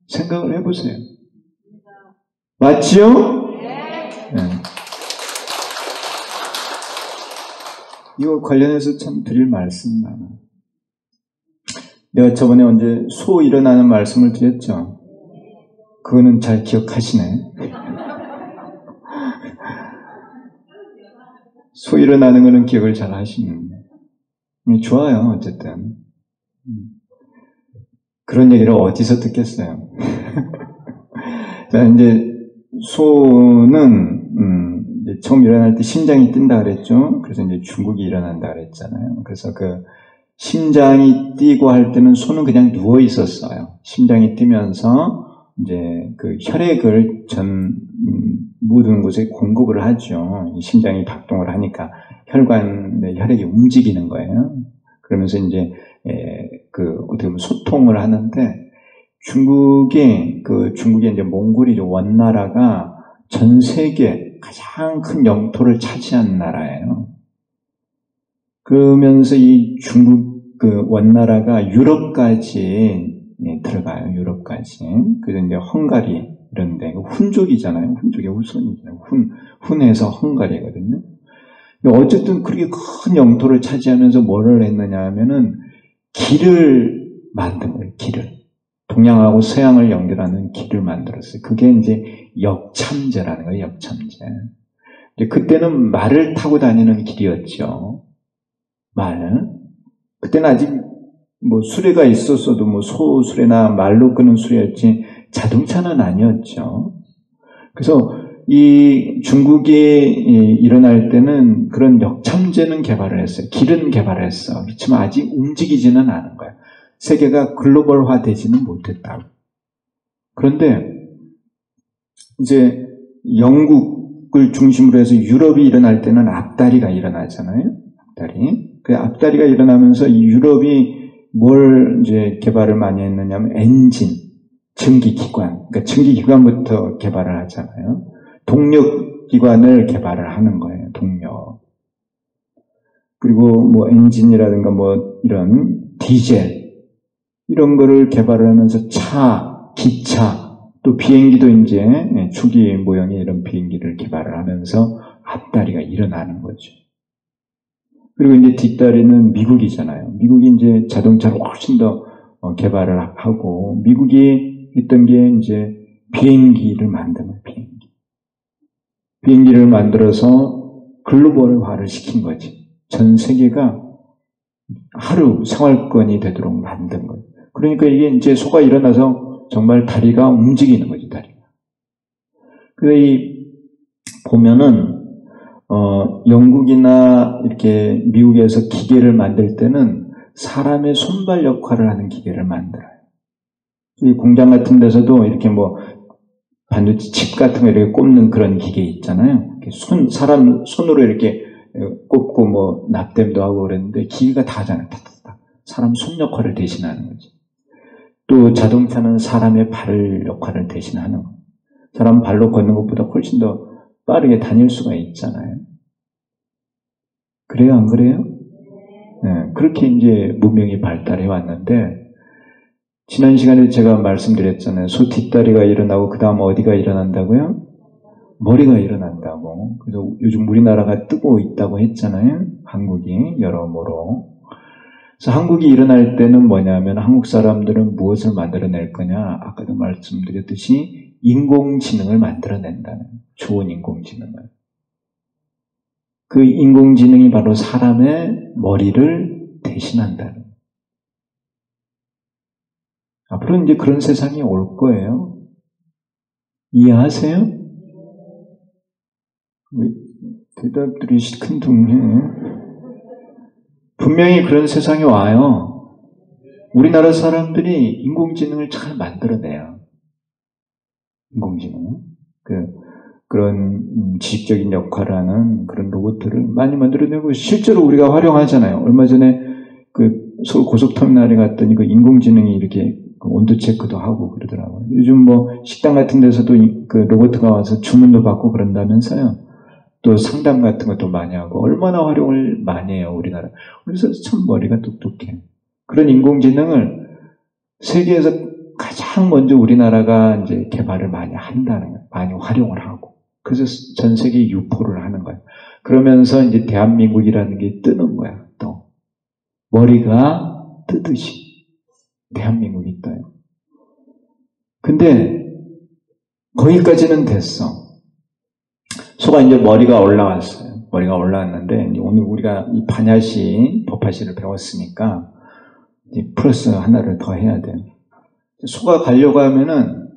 생각을 해보세요. 맞지요? 네. 이거 관련해서 참 드릴 말씀이 많아요. 내가 저번에 언제 소 일어나는 말씀을 드렸죠? 그거는 잘 기억하시네. 소 일어나는 거는 기억을 잘 하시는데. 좋아요, 어쨌든. 그런 얘기를 어디서 듣겠어요? 자, 이제, 소는, 이제 처음 일어날 때 심장이 뛴다 그랬죠? 그래서 이제 중국이 일어난다 그랬잖아요. 그래서 그, 심장이 뛰고 할 때는 소는 그냥 누워 있었어요. 심장이 뛰면서, 이제 그 혈액을 모든 곳에 공급을 하죠. 심장이 박동을 하니까 혈관의 혈액이 움직이는 거예요. 그러면서 이제 어떻게 보면 소통을 하는데 중국이 이제 몽골이죠. 원나라가 전 세계 가장 큰 영토를 차지한 나라예요. 그러면서 이 중국 원나라가 유럽까지 들어가요. 유럽까지. 그래서 이제 헝가리 이런데 훈족이잖아요. 훈족의 후손이잖아요. 훈에서 헝가리거든요. 어쨌든 그렇게 큰 영토를 차지하면서 뭐를 했느냐 하면은 길을 만든 거예요. 길을. 동양하고 서양을 연결하는 길을 만들었어요. 그게 이제 역참제라는 거예요. 역참제. 이제 그때는 말을 타고 다니는 길이었죠. 말. 그때는 아직 뭐 수레가 있었어도 뭐 소수레나 말로 끄는 수레였지 자동차는 아니었죠. 그래서 이 중국이 일어날 때는 그런 역참제는 개발을 했어요. 길은 개발을 했어. 그렇지만 아직 움직이지는 않은 거예요. 세계가 글로벌화 되지는 못했다고. 그런데 이제 영국을 중심으로 해서 유럽이 일어날 때는 앞다리가 일어나잖아요. 앞다리. 그 앞다리가 일어나면서 이 유럽이 뭘 이제 개발을 많이 했느냐면 엔진, 증기기관. 그러니까 증기기관부터 개발을 하잖아요. 동력기관을 개발을 하는 거예요. 동력. 그리고 뭐 엔진이라든가 뭐 이런 디젤 이런 거를 개발을 하면서 차, 기차, 또 비행기도 이제 축이 모형의 이런 비행기를 개발을 하면서 앞다리가 일어나는 거죠. 그리고 이제 뒷다리는 미국이잖아요. 미국이 이제 자동차를 훨씬 더 개발을 하고, 미국이 했던 게 이제 비행기를 만드는 비행기. 비행기를 만들어서 글로벌화를 시킨 거지. 전 세계가 하루 생활권이 되도록 만든 거예요. 그러니까 이게 이제 소가 일어나서 정말 다리가 움직이는 거지, 다리가. 그래서 보면은, 영국이나 이렇게 미국에서 기계를 만들 때는 사람의 손발 역할을 하는 기계를 만들어요. 이 공장 같은 데서도 이렇게 뭐 반도체 칩 같은 거 이렇게 꼽는 그런 기계 있잖아요. 사람 손으로 이렇게 꼽고 뭐 납땜도 하고 그랬는데 기계가 다 하잖아요. 사람 손 역할을 대신하는 거지. 또 자동차는 사람의 발 역할을 대신하는 거. 사람 발로 걷는 것보다 훨씬 더 빠르게 다닐 수가 있잖아요. 그래요, 안 그래요? 네, 그렇게 이제 문명이 발달해 왔는데, 지난 시간에 제가 말씀드렸잖아요. 소 뒷다리가 일어나고, 그 다음 어디가 일어난다고요? 머리가 일어난다고. 그래서 요즘 우리나라가 뜨고 있다고 했잖아요. 한국이, 여러모로. 그래서 한국이 일어날 때는 뭐냐면, 한국 사람들은 무엇을 만들어낼 거냐? 아까도 말씀드렸듯이, 인공지능을 만들어낸다는, 좋은 인공지능을. 그 인공지능이 바로 사람의 머리를 대신한다는. 앞으로 이제 그런 세상이 올 거예요. 이해하세요? 대답들이 시큰둥해. 분명히 그런 세상이 와요. 우리나라 사람들이 인공지능을 잘 만들어내요. 인공지능. 그런 지식적인 역할을 하는 그런 로봇들을 많이 만들어내고 실제로 우리가 활용하잖아요. 얼마 전에 서울 고속터미널에 갔더니 인공지능이 이렇게 온도 체크도 하고 그러더라고요. 요즘 식당 같은 데서도 로봇가 와서 주문도 받고 그런다면서요. 또 상담 같은 것도 많이 하고 얼마나 활용을 많이 해요, 우리나라. 그래서 참 머리가 똑똑해. 그런 인공지능을 세계에서 가장 먼저 우리나라가 이제 개발을 많이 한다는 거예요. 많이 활용을 하고. 그래서 전 세계 유포를 하는 거예요. 그러면서 이제 대한민국이라는 게 뜨는 거야, 또. 머리가 뜨듯이. 대한민국이 떠요. 근데, 거기까지는 됐어. 소가 이제 머리가 올라왔어요. 머리가 올라왔는데, 오늘 우리가 이 반야시, 법화시를 배웠으니까, 이제 플러스 하나를 더 해야 돼요. 소가 가려고 하면은,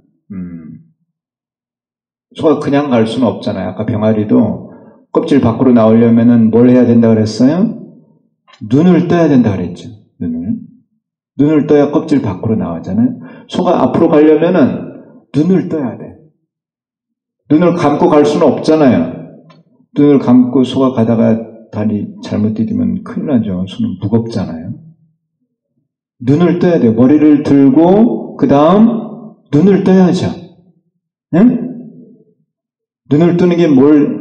소가 그냥 갈 수는 없잖아요. 아까 병아리도 껍질 밖으로 나오려면은 뭘 해야 된다 그랬어요? 눈을 떠야 된다 그랬죠. 눈을 떠야 껍질 밖으로 나오잖아요. 소가 앞으로 가려면은 눈을 떠야 돼. 눈을 감고 갈 수는 없잖아요. 눈을 감고 소가 가다가 다리 잘못 디디면 큰일 나죠. 소는 무겁잖아요. 눈을 떠야 돼요. 머리를 들고 그 다음 눈을 떠야죠. 응? 눈을 뜨는 게 뭐예요?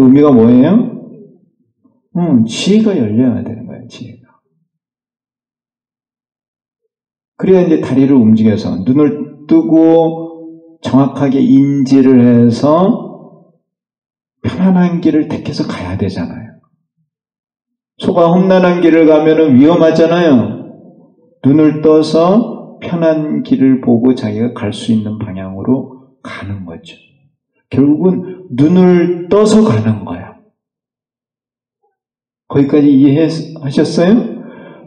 의미가 뭐예요? 지혜가 열려야 되는 거예요, 지혜가. 그래야 이제 다리를 움직여서 눈을 뜨고 정확하게 인지를 해서 편안한 길을 택해서 가야 되잖아요. 소가 험난한 길을 가면은 위험하잖아요. 눈을 떠서 편한 길을 보고 자기가 갈 수 있는 방향으로 가는 거죠. 결국은 눈을 떠서 가는 거야. 거기까지 이해하셨어요?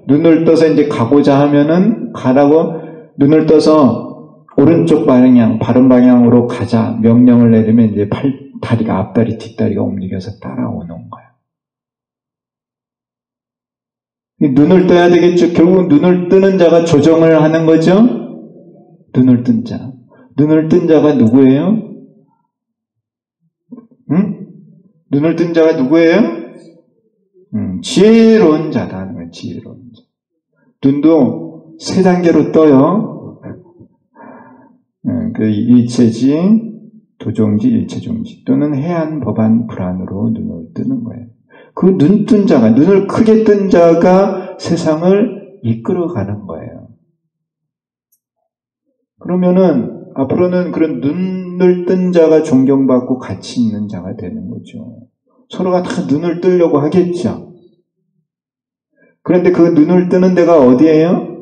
눈을 떠서 이제 가고자 하면은 가라고 눈을 떠서 오른쪽 방향, 바른 방향으로 가자 명령을 내리면 이제 다리가 앞다리, 뒷다리가 움직여서 따라오는 거야. 눈을 떠야 되겠죠. 결국 눈을 뜨는 자가 조정을 하는 거죠. 눈을 뜬 자. 눈을 뜬 자가 누구예요? 응? 눈을 뜬 자가 누구예요? 지혜로운 자다 하는 거예요. 지혜로운 자. 눈도 세 단계로 떠요. 일체지, 도종지, 일체종지 또는 해안, 법안, 불안으로 눈을 뜨는 거예요. 그 눈 뜬 자가, 눈을 크게 뜬 자가 세상을 이끌어가는 거예요. 그러면은 앞으로는 그런 눈을 뜬 자가 존경받고 가치 있는 자가 되는 거죠. 서로가 다 눈을 뜨려고 하겠죠. 그런데 그 눈을 뜨는 데가 어디예요?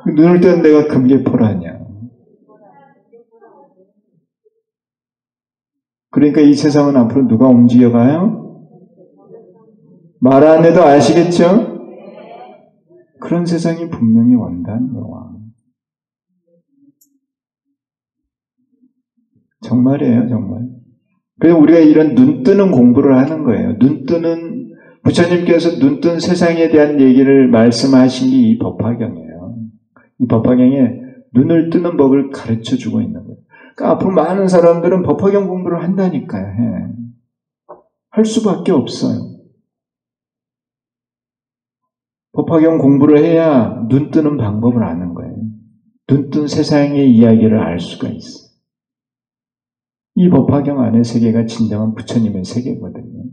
그 눈을 뜨는 데가 금계포라냐. 그러니까 이 세상은 앞으로 누가 움직여가요? 말 안 해도 아시겠죠? 그런 세상이 분명히 온다는 거야. 정말이에요, 정말. 그래서 우리가 이런 눈 뜨는 공부를 하는 거예요. 부처님께서 눈 뜬 세상에 대한 얘기를 말씀하신 게 이 법화경이에요. 이 법화경에 눈을 뜨는 법을 가르쳐 주고 있는 거예요. 그러니까 앞으로 많은 사람들은 법화경 공부를 한다니까요. 할 수밖에 없어요. 법화경 공부를 해야 눈 뜨는 방법을 아는 거예요. 눈 뜬 세상의 이야기를 알 수가 있어요. 이 법화경 안의 세계가 진정한 부처님의 세계거든요.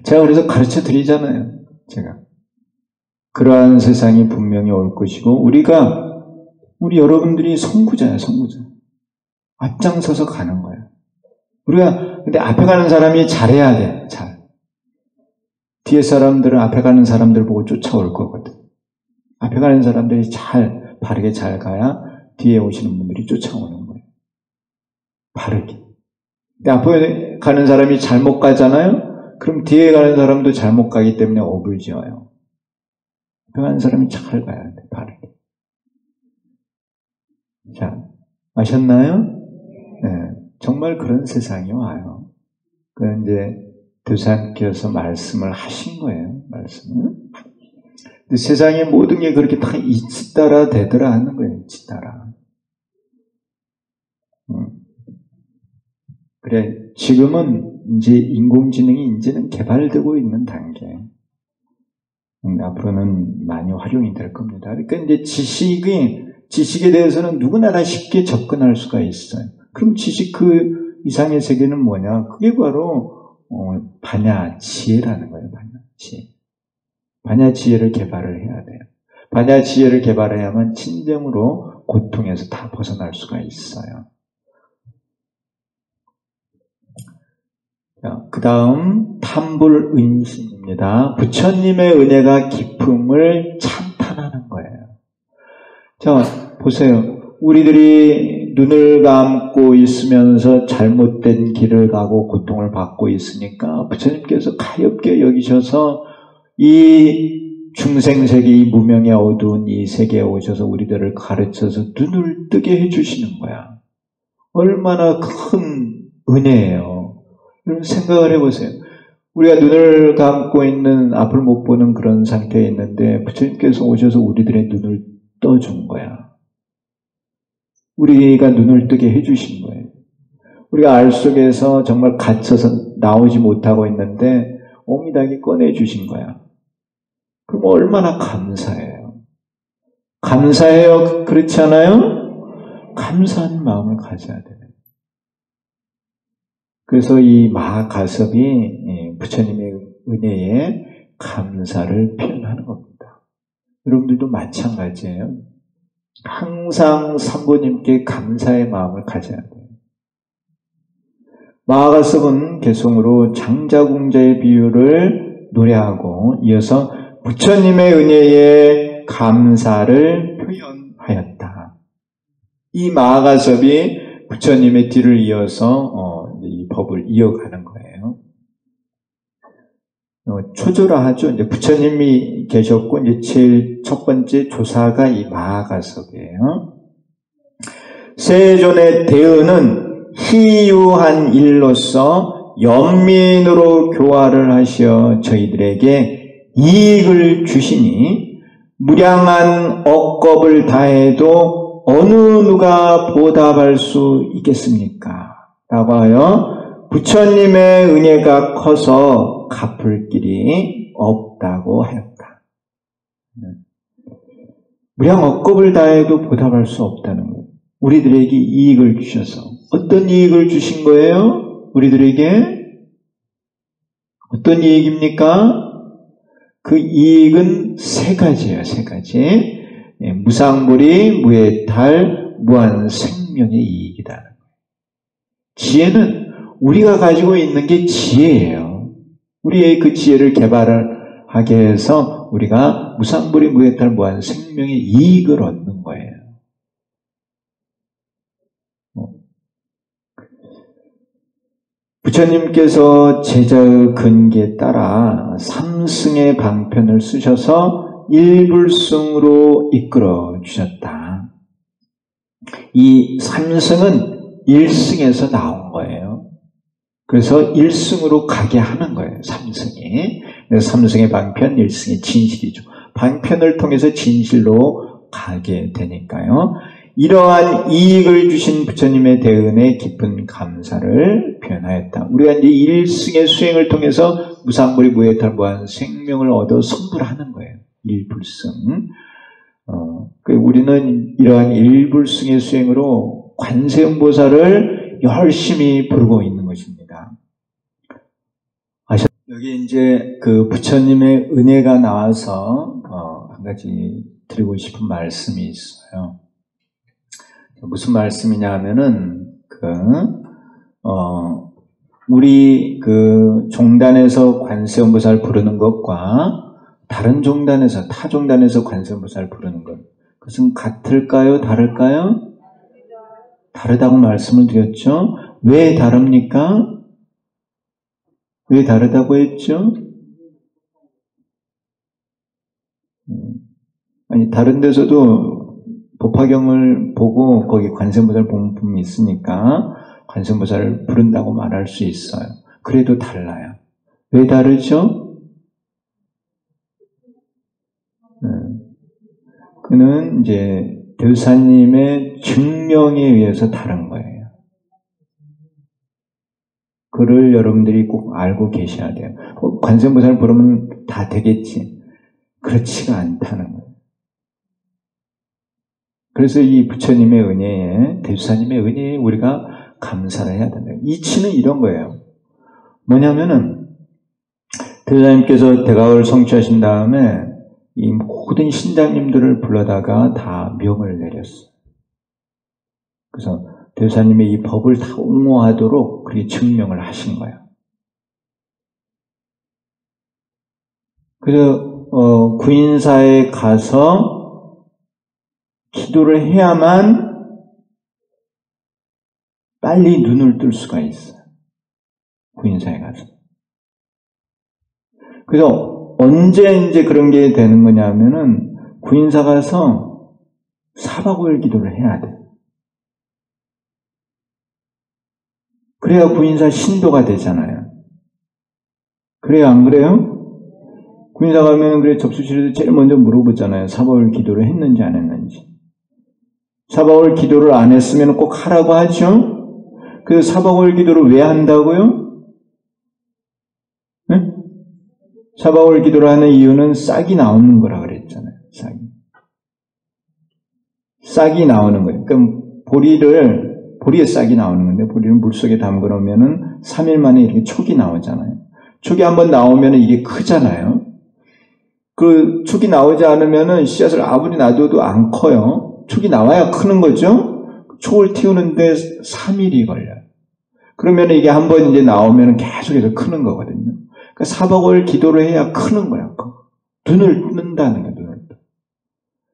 제가 그래서 가르쳐 드리잖아요. 제가. 그러한 세상이 분명히 올 것이고 우리 여러분들이 선구자예요. 선구자. 앞장서서 가는 거예요. 근데 앞에 가는 사람이 잘해야 돼. 잘. 뒤에 사람들은 앞에 가는 사람들 보고 쫓아올 거거든. 앞에 가는 사람들이 바르게 잘 가야 뒤에 오시는 분들이 쫓아오는 거예요. 바르게. 근데 앞에 가는 사람이 잘못 가잖아요? 그럼 뒤에 가는 사람도 잘못 가기 때문에 업을 지어요. 앞에 가는 사람이 잘 가야 돼. 바르게. 자, 아셨나요? 네. 정말 그런 세상이 와요. 그 이제 도사님께서 말씀을 하신 거예요. 말씀을. 근데 세상의 모든 게 그렇게 다 이치 따라 되더라 하는 거예요. 이치 따라. 그래, 지금은 이제 인공지능이 이제는 개발되고 있는 단계. 앞으로는 많이 활용이 될 겁니다. 그러니까 이제 지식에 대해서는 누구나 다 쉽게 접근할 수가 있어요. 그럼 지식 그 이상의 세계는 뭐냐? 그게 바로 반야 지혜라는 거예요. 반야 지혜. 반야 지혜를 개발을 해야 돼요. 반야 지혜를 개발해야만 진정으로 고통에서 다 벗어날 수가 있어요. 그 다음 탐불은신입니다. 부처님의 은혜가 깊음을 찬탄하는 거예요. 자, 보세요. 우리들이 눈을 감고 있으면서 잘못된 길을 가고 고통을 받고 있으니까 부처님께서 가엾게 여기셔서 이 중생세계, 이 무명의 어두운 이 세계에 오셔서 우리들을 가르쳐서 눈을 뜨게 해주시는 거야. 얼마나 큰 은혜예요. 여러분 생각을 해보세요. 우리가 눈을 감고 있는, 앞을 못 보는 그런 상태에 있는데 부처님께서 오셔서 우리들의 눈을 떠준 거야. 우리가 눈을 뜨게 해주신 거예요. 우리가 알 속에서 정말 갇혀서 나오지 못하고 있는데 옹이닥이 꺼내주신 거야. 그럼 얼마나 감사해요. 감사해요. 그렇지 않아요? 감사한 마음을 가져야 돼요. 그래서 이 마하가섭이 부처님의 은혜에 감사를 표현하는 겁니다. 여러분들도 마찬가지예요. 항상 삼부님께 감사의 마음을 가져야 돼요. 마하가섭은 개송으로 장자궁자의 비유를 노래하고 이어서 부처님의 은혜에 감사를 표현하였다. 이 마하가섭이 부처님의 뒤를 이어서 이 법을 이어가는 거예요. 초조라하죠. 이제 부처님이 계셨고 이제 제일 첫 번째 조사가 이 마하가섭이에요. 세존의 대의는 희유한 일로서 연민으로 교화를 하시어 저희들에게 이익을 주시니 무량한 억겁을 다해도 어느 누가 보답할 수 있겠습니까? 라고 하여 부처님의 은혜가 커서 갚을 길이 없다고 하였다. 무량 억겁을 다해도 보답할 수 없다는 거예요. 우리들에게 이익을 주셔서. 어떤 이익을 주신 거예요? 우리들에게? 어떤 이익입니까? 그 이익은 세 가지예요. 세 가지. 무상불이, 무해탈, 무한생명의 이익이다. 지혜는 우리가 가지고 있는 게 지혜예요. 우리의 그 지혜를 개발하게 해서 우리가 무상불이, 무해탈, 무한생명의 이익을 얻는 거예요. 부처님께서 제자의 근기에 따라 삼승의 방편을 쓰셔서 일불승으로 이끌어 주셨다. 이 삼승은 일승에서 나온 거예요. 그래서 일승으로 가게 하는 거예요. 삼승이. 그래서 삼승의 방편, 일승의 진실이죠. 방편을 통해서 진실로 가게 되니까요. 이러한 이익을 주신 부처님의 대은에 깊은 감사를 표현하였다. 우리가 이제 일승의 수행을 통해서 무상불이, 무해탈, 무한 생명을 얻어 선불하는 거예요. 일불승. 우리는 이러한 일불승의 수행으로 관세음보살을 열심히 부르고 있는 것입니다. 여기 이제 그 부처님의 은혜가 나와서 한 가지 드리고 싶은 말씀이 있어요. 무슨 말씀이냐 하면은 우리 그 종단에서 관세음보살 부르는 것과 다른 종단에서, 타 종단에서 관세음보살 부르는 것, 그것은 같을까요? 다를까요? 다르다고 말씀을 드렸죠. 왜 다릅니까? 왜 다르다고 했죠? 아니, 다른 데서도 법화경을 보고 거기 관세음보살 본품이 있으니까 관세음보살을 부른다고 말할 수 있어요. 그래도 달라요. 왜 다르죠? 그는 이제 대사님의 증명에 의해서 다른 거예요. 그를 여러분들이 꼭 알고 계셔야 돼요. 관세음보살을 부르면 다 되겠지. 그렇지가 않다는 거예요. 그래서 이 부처님의 은혜에, 대주사님의 은혜에 우리가 감사를 해야 된다. 이치는 이런 거예요. 뭐냐면은, 대주사님께서 대각을 성취하신 다음에 이 모든 신장님들을 불러다가 다 명을 내렸어요. 그래서 대주사님의 이 법을 다 옹호하도록 그렇게 증명을 하신 거예요. 그래서 구인사에 가서 기도를 해야만 빨리 눈을 뜰 수가 있어요. 구인사에 가서. 그래서 언제 이제 그런 게 되는 거냐면은 구인사 가서 4박 5일 기도를 해야 돼. 그래야 구인사 신도가 되잖아요. 그래요, 안 그래요? 구인사 가면 그래 접수실에서 제일 먼저 물어보잖아요. 4박 5일 기도를 했는지 안 했는지. 4박 5일 기도를 안 했으면 꼭 하라고 하죠? 그래서 4박 5일 기도를 왜 한다고요? 네? 4박 5일 기도를 하는 이유는 싹이 나오는 거라 그랬잖아요. 싹이 나오는 거예요. 그러니까 보리에 싹이 나오는 건데, 보리를 물속에 담궈 놓으면은 3일 만에 이렇게 촉이 나오잖아요. 촉이 한번 나오면은 이게 크잖아요. 그 촉이 나오지 않으면은 씨앗을 아무리 놔둬도 안 커요. 촉이 나와야 크는 거죠? 촉을 틔우는데 3일이 걸려요. 그러면 이게 한번 이제 나오면 계속해서 크는 거거든요. 그러니까 4박 5일 기도를 해야 크는 거야. 눈을 뜬다는 거예요, 눈을.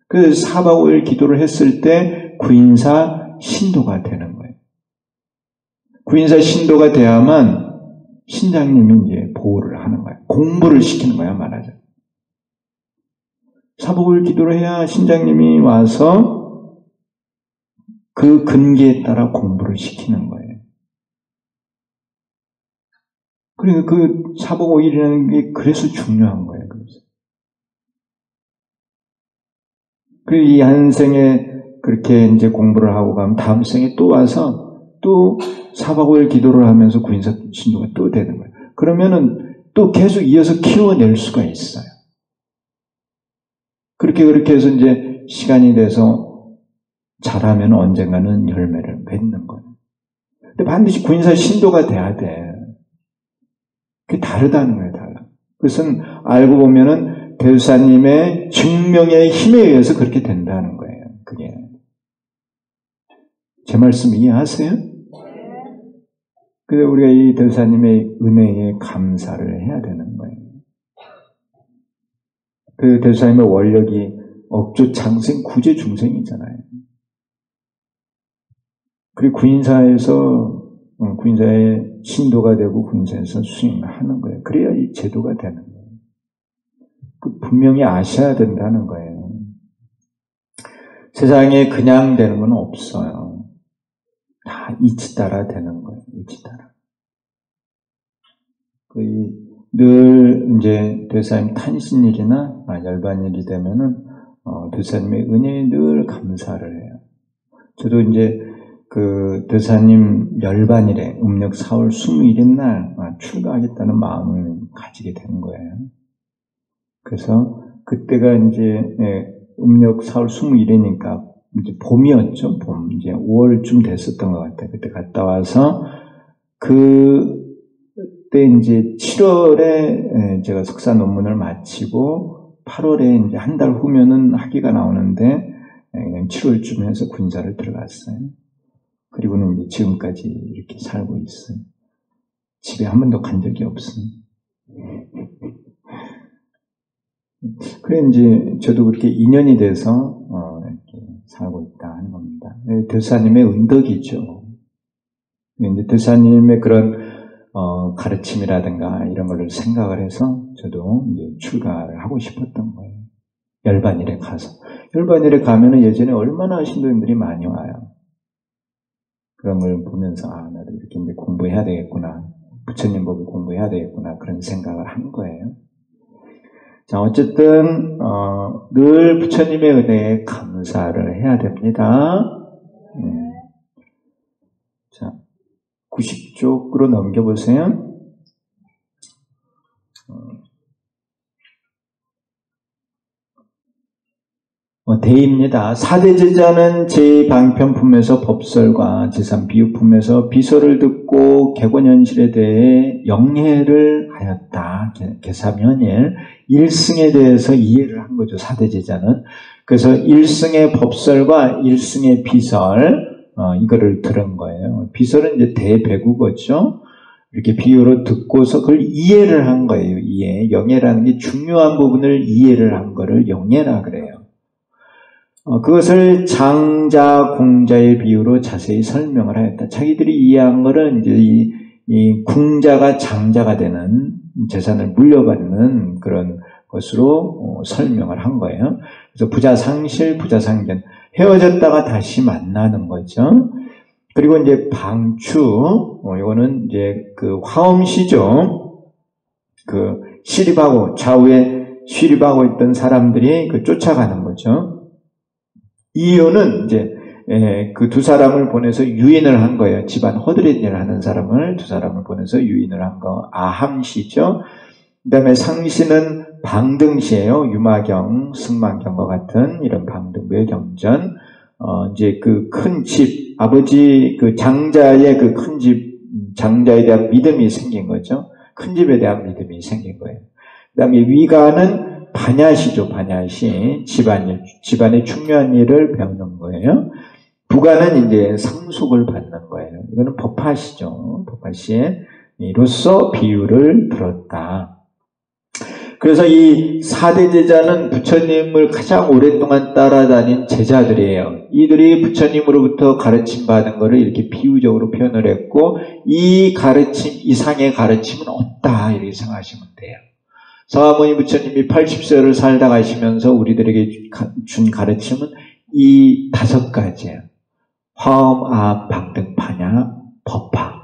그래서 4박 5일 기도를 했을 때 구인사 신도가 되는 거예요. 구인사 신도가 돼야만 신장님이 이제 보호를 하는 거예요. 공부를 시키는 거야, 말하자면. 4박 5일 기도를 해야 신장님이 와서 그 근기에 따라 공부를 시키는 거예요. 그러니까 그 4박 5일이라는 게 그래서 중요한 거예요. 그리고 이 한 생에 그렇게 이제 공부를 하고 가면 다음 생에 또 와서 또 4박 5일 기도를 하면서 구인사 신도가 또 되는 거예요. 그러면은 또 계속 이어서 키워낼 수가 있어요. 그렇게 해서 이제 시간이 돼서 잘하면 언젠가는 열매를 맺는 거예요. 근데 반드시 구인사 신도가 돼야 돼. 그게 다르다는 거예요, 달라. 그것은 알고 보면은 대주사님의 증명의 힘에 의해서 그렇게 된다는 거예요. 그게. 제 말씀 이해하세요? 그래서 우리가 이 대주사님의 은혜에 감사를 해야 되는 거예요. 그 대주사님의 원력이 억조 장생 구제 중생이잖아요. 그리고 구인사에서 구인사의 신도가 되고 구인사에서 수행하는 거예요. 그래야 이 제도가 되는 거예요. 분명히 아셔야 된다는 거예요. 세상에 그냥 되는 건 없어요. 다 이치 따라 되는 거예요. 이치 따라. 늘 이제 대사님 탄신일이나 열반일이 되면은 대사님의 은혜에 늘 감사를 해요. 저도 이제 그 대사님 열반일에 음력 4월 20일인 날 출가하겠다는 마음을 가지게 된 거예요. 그래서 그때가 이제 음력 4월 20일이니까 이제 봄이었죠. 봄 이제 5월쯤 됐었던 것 같아요. 그때 갔다 와서 그때 이제 7월에 제가 석사 논문을 마치고 8월에 이제 한 달 후면은 학위가 나오는데 7월쯤 해서 군사를 들어갔어요. 그리고는 이제 지금까지 이렇게 살고 있어요. 집에 한 번도 간 적이 없어요. 그래 이제 저도 그렇게 인연이 돼서 이렇게 살고 있다 하는 겁니다. 대사님의 은덕이죠. 이제 대사님의 그런 가르침이라든가 이런 거를 생각을 해서 저도 이제 출가를 하고 싶었던 거예요. 열반일에 가서. 열반일에 가면은 예전에 얼마나 신도님들이 많이 와요. 그런 걸 보면서 나도 이렇게 이제 공부해야 되겠구나. 부처님 보고 공부해야 되겠구나 그런 생각을 한 거예요. 자, 어쨌든 늘 부처님의 은혜에 감사를 해야 됩니다. 자, 90쪽으로 넘겨보세요. 대입니다. 사대제자는 제2방편품에서 법설과 제3비유품에서 비설을 듣고 객원현실에 대해 영해를 하였다. 개사면일 일승에 대해서 이해를 한 거죠. 사대제자는. 그래서 일승의 법설과 일승의 비설 이거를 들은 거예요. 비설은 이제 대배국어죠. 이렇게 비유로 듣고서 그걸 이해를 한 거예요. 이해. 영해라는 게 중요한 부분을 이해를 한 거를 영해라 그래요. 그것을 장자, 공자의 비유로 자세히 설명을 하였다. 자기들이 이해한 거는 이제 이 궁자가 장자가 되는 재산을 물려받는 그런 것으로 설명을 한 거예요. 그래서 부자상실, 부자상견. 헤어졌다가 다시 만나는 거죠. 그리고 이제 방추, 이거는 이제 그 화엄시죠. 그 시립하고, 좌우에 시립하고 있던 사람들이 그 쫓아가는 거죠. 이유는 이제 그 두 사람을 보내서 유인을 한 거예요. 집안 허드렛 하는 사람을 두 사람을 보내서 유인을 한 거. 아함시죠. 그 다음에 상시는 방등시예요. 유마경, 승만경과 같은 이런 방등부의 경전. 이제 그 큰 집, 아버지 그 장자의 그 큰 집, 장자에 대한 믿음이 생긴 거죠. 큰 집에 대한 믿음이 생긴 거예요. 그 다음에 위가는 반야시죠, 반야시. 집안의 중요한 일을 배우는 거예요. 부가는 이제 상속을 받는 거예요. 이거는 법화시죠. 법화시에 이로써 비유를 들었다. 그래서 이 사대 제자는 부처님을 가장 오랫동안 따라다닌 제자들이에요. 이들이 부처님으로부터 가르침 받은 것을 이렇게 비유적으로 표현을 했고, 이 가르침 이상의 가르침은 없다 이렇게 생각하시면 돼요. 서가모니 부처님이 80세를 살다 가시면서 우리들에게 준 가르침은 이 5가지예요. 화엄, 아함, 방등, 반야, 법화.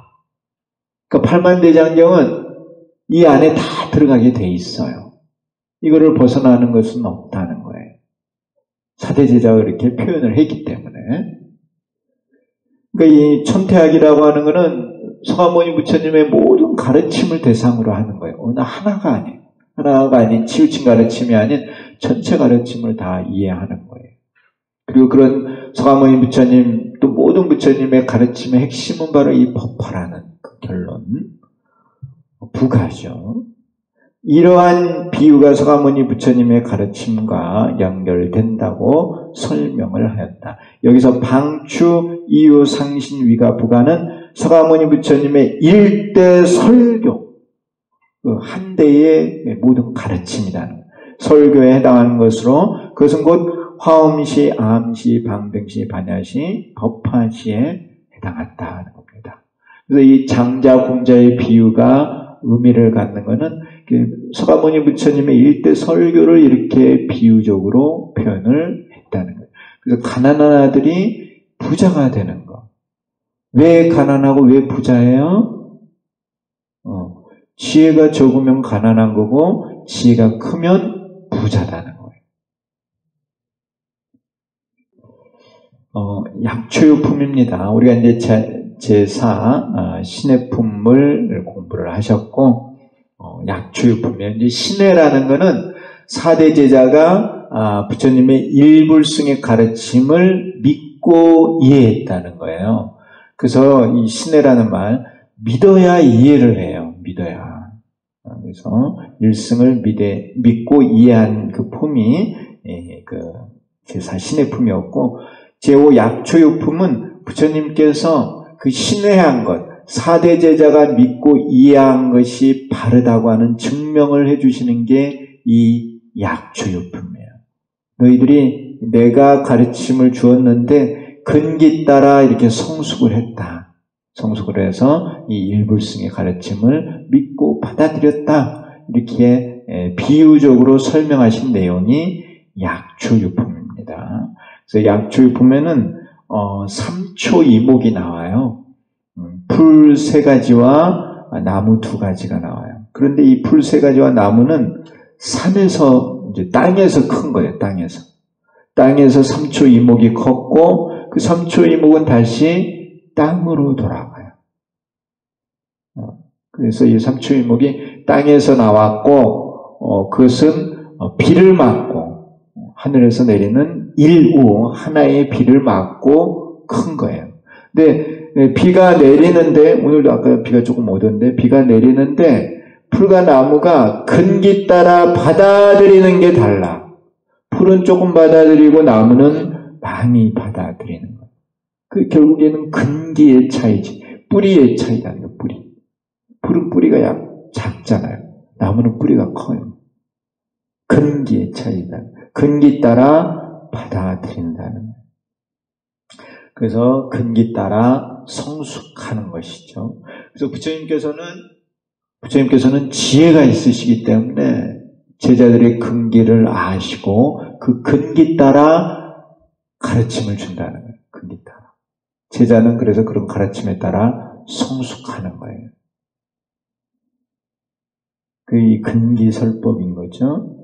그러니까 팔만대장경은 이 안에 다 들어가게 돼 있어요. 이거를 벗어나는 것은 없다는 거예요. 사대제자가 이렇게 표현을 했기 때문에. 그러니까 이 천태학이라고 하는 것은 서가모니 부처님의 모든 가르침을 대상으로 하는 거예요. 어느 하나가 아니에요. 하나가 아닌 치우친 가르침이 아닌 전체 가르침을 다 이해하는 거예요. 그리고 그런 서가모니 부처님 또 모든 부처님의 가르침의 핵심은 바로 이 법화라는 그 결론, 부가죠. 이러한 비유가 서가모니 부처님의 가르침과 연결된다고 설명을 하였다. 여기서 방추, 이유, 상신, 위가, 부가는 서가모니 부처님의 일대 설교, 한 대의 모든 가르침이라는 설교에 해당하는 것으로 그것은 곧 화엄시, 아함시, 방등시, 반야시, 법화시에 해당한다는 겁니다. 그래서 이 장자, 공자의 비유가 의미를 갖는 것은 서가모니 부처님의 일대 설교를 이렇게 비유적으로 표현을 했다는 거예요. 그래서 가난한 아들이 부자가 되는 거. 왜 가난하고 왜 부자예요? 지혜가 적으면 가난한 거고 지혜가 크면 부자다는 거예요. 약초유품입니다. 우리가 이제 제4 신의 품을 공부를 하셨고 약초유품이에요. 이제 신의라는 거는 사대 제자가 부처님의 일불승의 가르침을 믿고 이해했다는 거예요. 그래서 이 신의라는 말 믿어야 이해를 해요. 믿어야. 그래서 일승을 믿고 이해한 그 품이 그 제4 신의 품이었고, 제5 약초유품은 부처님께서 그 신뢰한 것, 사대 제자가 믿고 이해한 것이 바르다고 하는 증명을 해주시는 게 이 약초유품이에요. 너희들이 내가 가르침을 주었는데 근기 따라 이렇게 성숙을 했다. 성숙을 해서 이 일불승의 가르침을 믿고 받아들였다. 이렇게 비유적으로 설명하신 내용이 약초유품입니다. 그래서 약초유품에는 3초 이목이 나와요. 풀 3가지와 나무 2가지가 나와요. 그런데 이 풀 3가지와 나무는 산에서, 이제 땅에서 큰 거예요, 땅에서. 땅에서 삼초 이목이 컸고, 그 삼초 이목은 다시 땅으로 돌아가요. 그래서 이 삼초 이목이 땅에서 나왔고, 그것은 비를 맞고, 하늘에서 내리는 일우, 하나의 비를 맞고 큰 거예요. 근데 비가 내리는데, 오늘도 아까 비가 조금 오던데, 비가 내리는데, 풀과 나무가 근기 따라 받아들이는 게 달라. 풀은 조금 받아들이고 나무는 많이 받아들이는 거예요. 그 결국에는 근기의 차이지. 뿌리의 차이라는 거예요, 뿌리. 풀은 뿌리가 작잖아요. 나무는 뿌리가 커요. 근기의 차이다. 근기 따라 받아들인다는 거예요. 그래서 근기 따라 성숙하는 것이죠. 그래서 부처님께서는 지혜가 있으시기 때문에 제자들의 근기를 아시고 그 근기 따라 가르침을 준다는 거예요. 근기 따라. 제자는 그래서 그런 가르침에 따라 성숙하는 거예요. 그게 근기설법인 거죠.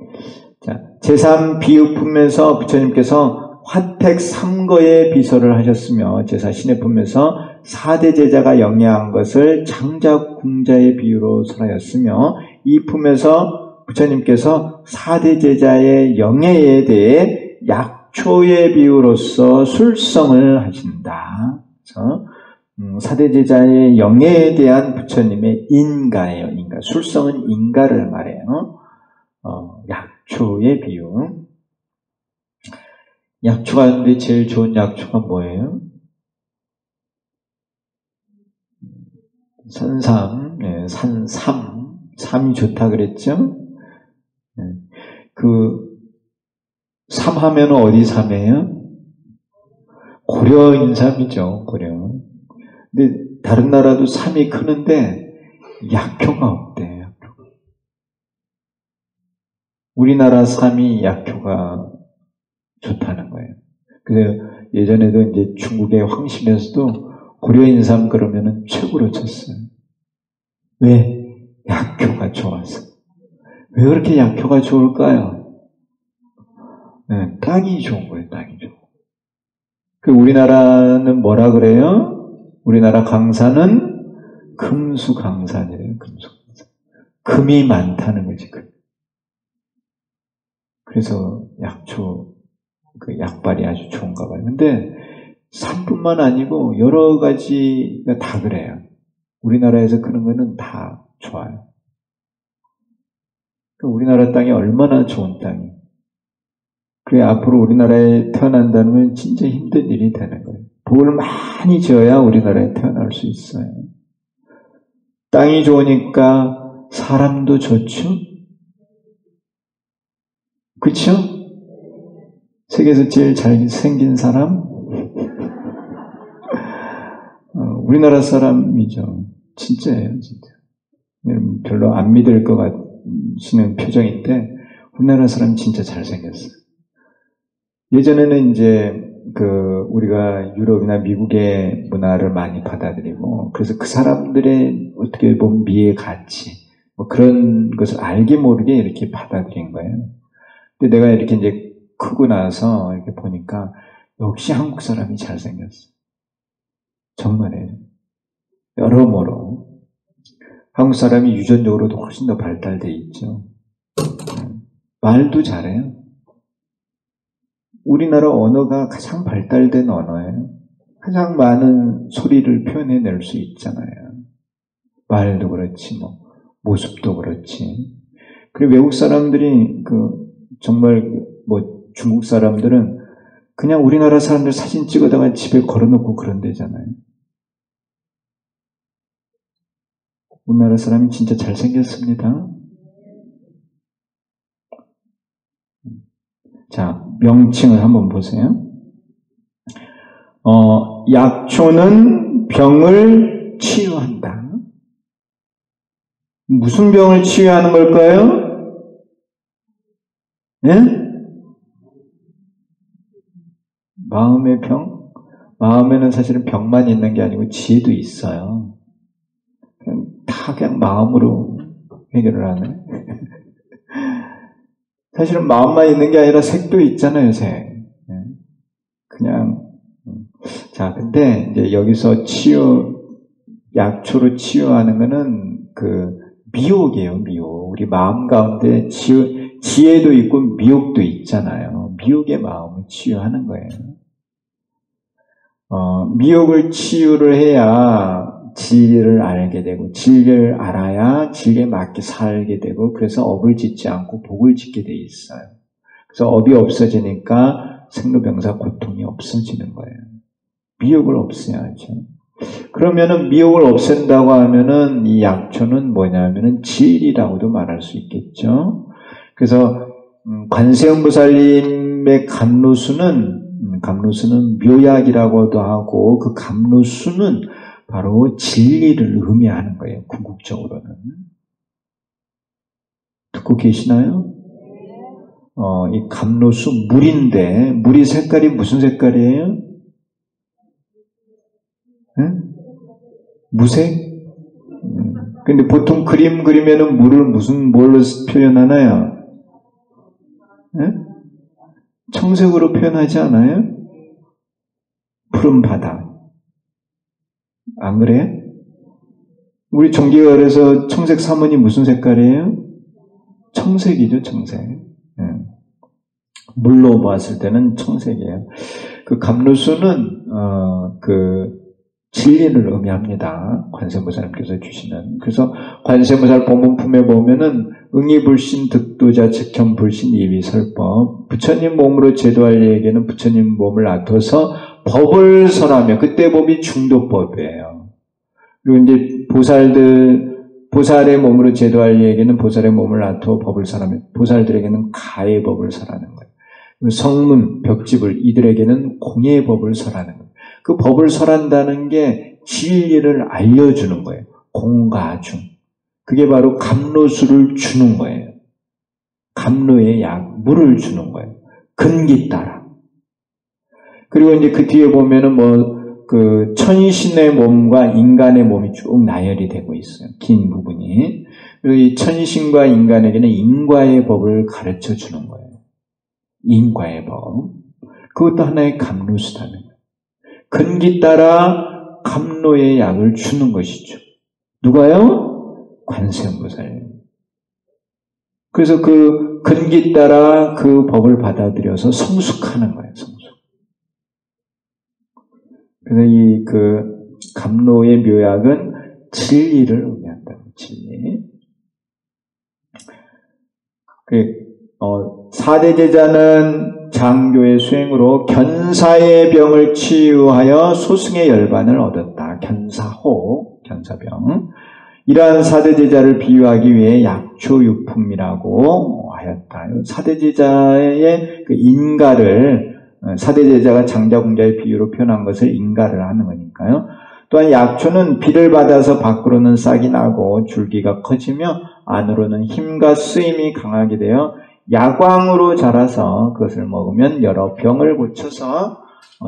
자, 제3비유품에서 부처님께서 화택 3거의 비서를 하셨으며 제4신의 품에서 4대 제자가 영해한 것을 장자궁자의 비유로 설하였으며 이 품에서 부처님께서 4대 제자의 영해에 대해 약초의 비유로서 술성을 하신다. 그래서 4대 제자의 영해에 대한 부처님의 인가예요. 인가. 술성은 인가를 말해요. 약초의 비유. 약초 가운데 제일 좋은 약초가 뭐예요? 산삼, 네, 산삼. 삼이 좋다 그랬죠? 네. 삼하면 어디 삼이에요? 고려인 삼이죠, 고려. 근데 다른 나라도 삼이 크는데 약효가 없대, 약효가. 우리나라 삼이 약효가 좋다는 거예요. 그래서 예전에도 이제 중국의 황실에서도 고려인삼 그러면은 최고로 쳤어요. 왜? 약효가 좋아서. 왜 그렇게 약효가 좋을까요? 네, 땅이 좋은 거예요, 땅이 좋은 거. 우리나라는 뭐라 그래요? 우리나라 강산은 금수강산이래요, 금수강산. 금이 많다는 거지, 금. 그래서 약발이 아주 좋은가 봐요. 근데 산뿐만 아니고 여러 가지가 다 그래요. 우리나라에서 그런 거는 다 좋아요. 우리나라 땅이 얼마나 좋은 땅이. 그래, 앞으로 우리나라에 태어난다는 건 진짜 힘든 일이 되는 거예요. 복을 많이 지어야 우리나라에 태어날 수 있어요. 땅이 좋으니까 사람도 좋죠? 그쵸? 세계에서 제일 잘생긴 사람? 우리나라 사람이죠. 진짜예요, 진짜. 여러분 별로 안 믿을 것 같으시는 표정인데, 우리나라 사람 진짜 잘생겼어요. 예전에는 이제, 우리가 유럽이나 미국의 문화를 많이 받아들이고, 그래서 그 사람들의 어떻게 보면 미의 가치, 그런 것을 알게 모르게 이렇게 받아들인 거예요. 근데 내가 이렇게 이제 크고 나서 이렇게 보니까, 역시 한국 사람이 잘생겼어. 정말이에요. 여러모로. 한국 사람이 유전적으로도 훨씬 더 발달되어 있죠. 말도 잘해요. 우리나라 언어가 가장 발달된 언어예요. 가장 많은 소리를 표현해낼 수 있잖아요. 말도 그렇지, 모습도 그렇지. 그리고 외국 사람들이, 정말, 중국 사람들은 그냥 우리나라 사람들 사진 찍어다가 집에 걸어놓고 그런 데잖아요. 우리나라 사람이 진짜 잘생겼습니다. 자, 명칭을 한번 보세요. 약초는 병을 치유한다. 무슨 병을 치유하는 걸까요? 예? 마음의 병? 마음에는 사실은 병만 있는 게 아니고 지혜도 있어요. 다 다 그냥 마음으로 해결을 하네. 사실은 마음만 있는 게 아니라 색도 있잖아요, 색. 그냥. 자, 근데 이제 여기서 약초로 치유하는 거는 그 미혹이에요, 미혹. 우리 마음 가운데 지혜도 있고 미혹도 있잖아요. 미혹의 마음을 치유하는 거예요. 미혹을 치유를 해야 진리를 알게 되고, 진리를 알아야 진리에 맞게 살게 되고, 그래서 업을 짓지 않고 복을 짓게 돼 있어요. 그래서 업이 없어지니까 생로병사 고통이 없어지는 거예요. 미혹을 없애야죠. 그러면은 미혹을 없앤다고 하면은 이 약초는 뭐냐면은 진리라고도 말할 수 있겠죠. 그래서 관세음보살님의 감로수는 묘약이라고도 하고, 그 감로수는 바로 진리를 의미하는 거예요. 궁극적으로는. 듣고 계시나요? 이 감로수 물인데, 물이 색깔이 무슨 색깔이에요? 응? 무색? 근데 보통 그림 그리면은 물을 뭘로 표현하나요? 응? 청색으로 표현하지 않아요? 푸른 바다. 안 그래요? 우리 종기가을에서 청색 사문이 무슨 색깔이에요? 청색이죠, 청색. 물로 보았을 때는 청색이에요. 그 감로수는 그 진리를 의미합니다. 관세음보살님께서 주시는. 그래서 관세음보살 법문품에 보면은 응이불신 득도자 즉현불신 이비설법, 부처님 몸으로 제도할 이에게는 부처님 몸을 놔둬서 법을 설하며, 그때 법이 중도법이에요. 그리고 이제 보살의 몸으로 제도할 이에게는 보살의 몸을 놔둬 법을 설하며, 보살들에게는 가의 법을 설하는 거예요. 성문, 벽집을 이들에게는 공의 법을 설하는 거예요. 그 법을 설한다는 게 진리를 알려주는 거예요. 공가중. 그게 바로 감로수를 주는 거예요. 감로의 약, 물을 주는 거예요. 근기 따라. 그리고 이제 그 뒤에 보면은 그 천신의 몸과 인간의 몸이 쭉 나열이 되고 있어요. 긴 부분이. 그리고 이 천신과 인간에게는 인과의 법을 가르쳐 주는 거예요. 인과의 법. 그것도 하나의 감로수다는 거예요. 근기 따라 감로의 약을 주는 것이죠. 누가요? 관세음보살님. 그래서 그 근기 따라 그 법을 받아들여서 성숙하는 거예요. 성숙. 그래서 이 그 감로의 묘약은 진리를 의미한다. 진리. 사대 제자는 장교의 수행으로 견사의 병을 치유하여 소승의 열반을 얻었다. 견사호, 견사병. 이러한 사대 제자를 비유하기 위해 약초유품이라고 하였다. 사대 제자의 그 인가를, 사대 제자가 장자공자의 비유로 표현한 것을 인가를 하는 거니까요. 또한 약초는 비를 받아서 밖으로는 싹이 나고 줄기가 커지며 안으로는 힘과 쓰임이 강하게 되어 야광으로 자라서 그것을 먹으면 여러 병을 고쳐서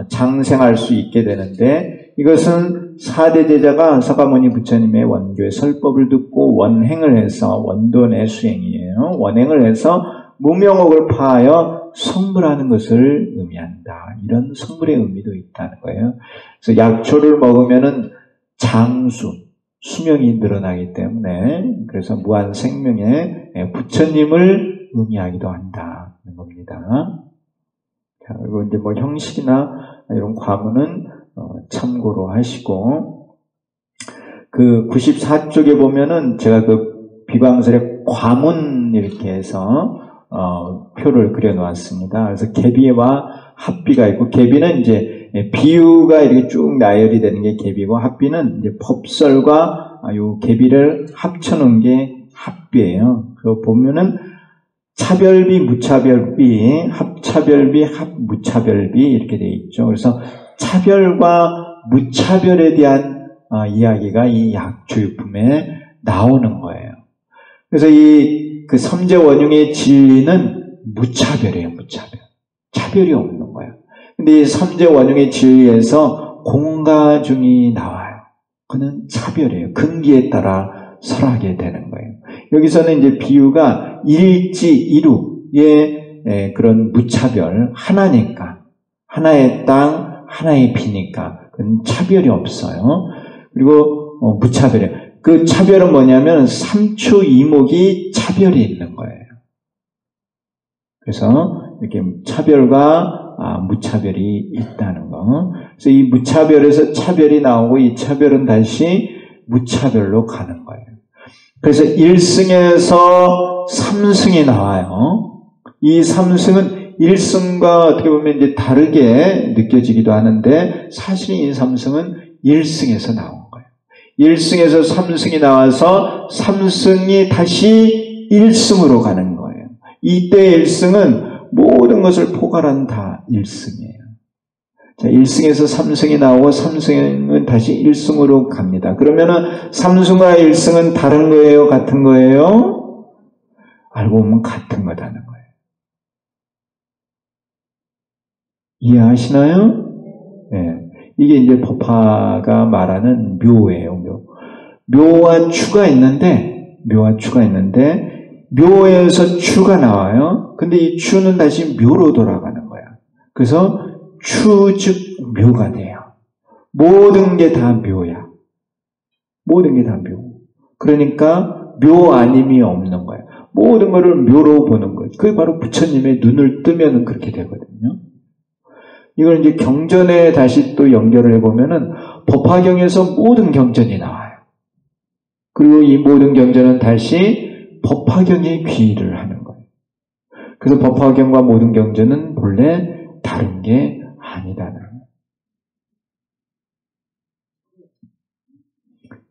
장생할 수 있게 되는데, 이것은 사대 제자가 서가모니 부처님의 원교의 설법을 듣고 원행을 해서, 원도내 수행이에요. 원행을 해서 무명옥을 파하여 성불하는 것을 의미한다. 이런 성불의 의미도 있다는 거예요. 그래서 약초를 먹으면은 장수, 수명이 늘어나기 때문에, 그래서 무한 생명의 부처님을 의미하기도 한다는 겁니다. 자, 그리고 이제 형식이나 이런 과문은 참고로 하시고, 그 94쪽에 보면은 제가 그 비광설의 과문 이렇게 해서 표를 그려 놓았습니다. 그래서 개비와 합비가 있고, 개비는 이제 비유가 이렇게 쭉 나열이 되는 게 개비고, 합비는 이제 법설과 요 개비를 합쳐놓은 게 합비예요. 그리고 보면은 차별비, 무차별비, 합차별비, 합무차별비 이렇게 되어 있죠. 그래서 차별과 무차별에 대한 이야기가 이 약초유품에 나오는 거예요. 그래서 그 삼재원흉의 진리는 무차별이에요. 무차별. 차별이 없는 거예요. 근데 이 삼재원흉의 진리에서 공가중이 나와요. 그는 차별이에요. 근기에 따라 설하게 되는 거예요. 여기서는 이제 비유가 일지 이루의 그런 무차별, 하나니까, 하나의 땅, 하나의 비니까 그건 차별이 없어요. 그리고 무차별이에요. 그 차별은 뭐냐면 삼추 이목이 차별이 있는 거예요. 그래서 이렇게 차별과 무차별이 있다는 거. 그래서 이 무차별에서 차별이 나오고 이 차별은 다시 무차별로 가는 거예요. 그래서 1승에서 3승이 나와요. 이 3승은 1승과 어떻게 보면 이제 다르게 느껴지기도 하는데 사실 이 3승은 1승에서 나온 거예요. 1승에서 3승이 나와서 3승이 다시 1승으로 가는 거예요. 이때 1승은 모든 것을 포괄한 다 1승이에요. 자, 1승에서 3승이 나오고 3승은 다시 1승으로 갑니다. 그러면은 3승과 1승은 다른 거예요? 같은 거예요? 알고 보면 같은 거다는 거예요. 이해하시나요? 네. 이게 이제 법화가 말하는 묘예요, 묘. 묘와 추가 있는데, 묘에서 추가 나와요. 근데 이 추는 다시 묘로 돌아가는 거야. 그래서 추 즉 묘가 돼요. 모든 게 다 묘야. 모든 게 다 묘. 그러니까 묘 아님이 없는 거야. 모든 거를 묘로 보는 거예요. 그게 바로 부처님의 눈을 뜨면은 그렇게 되거든요. 이걸 이제 경전에 다시 또 연결을 해보면은 법화경에서 모든 경전이 나와요. 그리고 이 모든 경전은 다시 법화경에 귀의를 하는 거예요. 그래서 법화경과 모든 경전은 본래 다른 게 아니다는 거예요.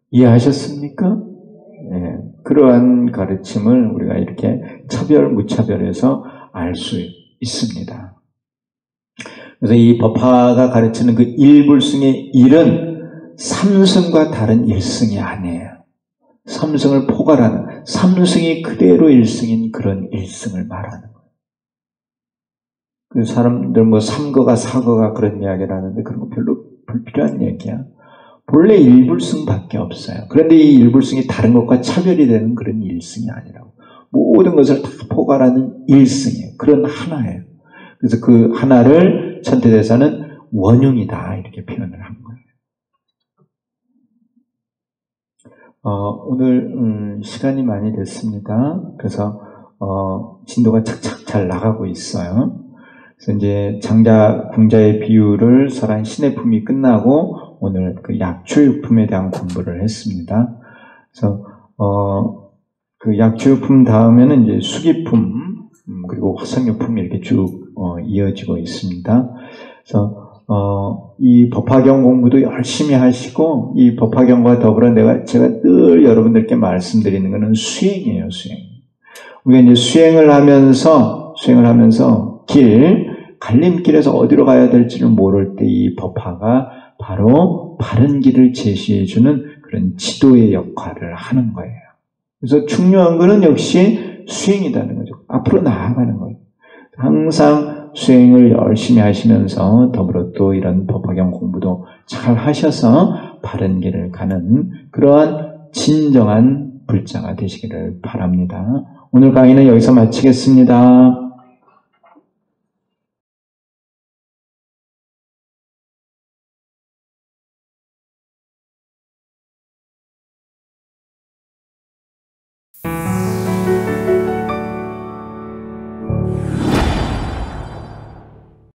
이해하셨습니까? 네. 그러한 가르침을 우리가 이렇게 차별, 무차별에서 알 수 있습니다. 그래서 이 법화가 가르치는 그 일불승의 일은 삼승과 다른 일승이 아니에요. 삼승을 포괄하는, 삼승이 그대로 일승인 그런 일승을 말하는 거예요. 그래서 사람들 뭐 삼거가 사거가 그런 이야기를 하는데 그런 거 별로 불필요한 얘기야. 본래 일불승밖에 없어요. 그런데 이 일불승이 다른 것과 차별이 되는 그런 일승이 아니라고. 모든 것을 다 포괄하는 일승이에요. 그런 하나예요. 그래서 그 하나를 천태대사는 원흉이다 이렇게 표현을 한 거예요. 오늘 시간이 많이 됐습니다. 그래서 진도가 착착 잘 나가고 있어요. 그래서 이제 장자 궁자의 비유를 설한 신의 품이 끝나고 오늘 그 약초육품에 대한 공부를 했습니다. 그래서 그 약초육품 다음에는 이제 수기품 그리고 화성육품이 이렇게 쭉 이어지고 있습니다. 그래서 이 법화경 공부도 열심히 하시고 이 법화경과 더불어 제가 늘 여러분들께 말씀드리는 것은 수행이에요, 수행. 우리가 이제 수행을 하면서 갈림길에서 어디로 가야 될지를 모를 때 이 법화가 바로 바른 길을 제시해주는 그런 지도의 역할을 하는 거예요. 그래서 중요한 것은 역시 수행이라는 거죠. 앞으로 나아가는 거예요. 항상 수행을 열심히 하시면서 더불어 또 이런 법화경 공부도 잘 하셔서 바른 길을 가는 그러한 진정한 불자가 되시기를 바랍니다. 오늘 강의는 여기서 마치겠습니다.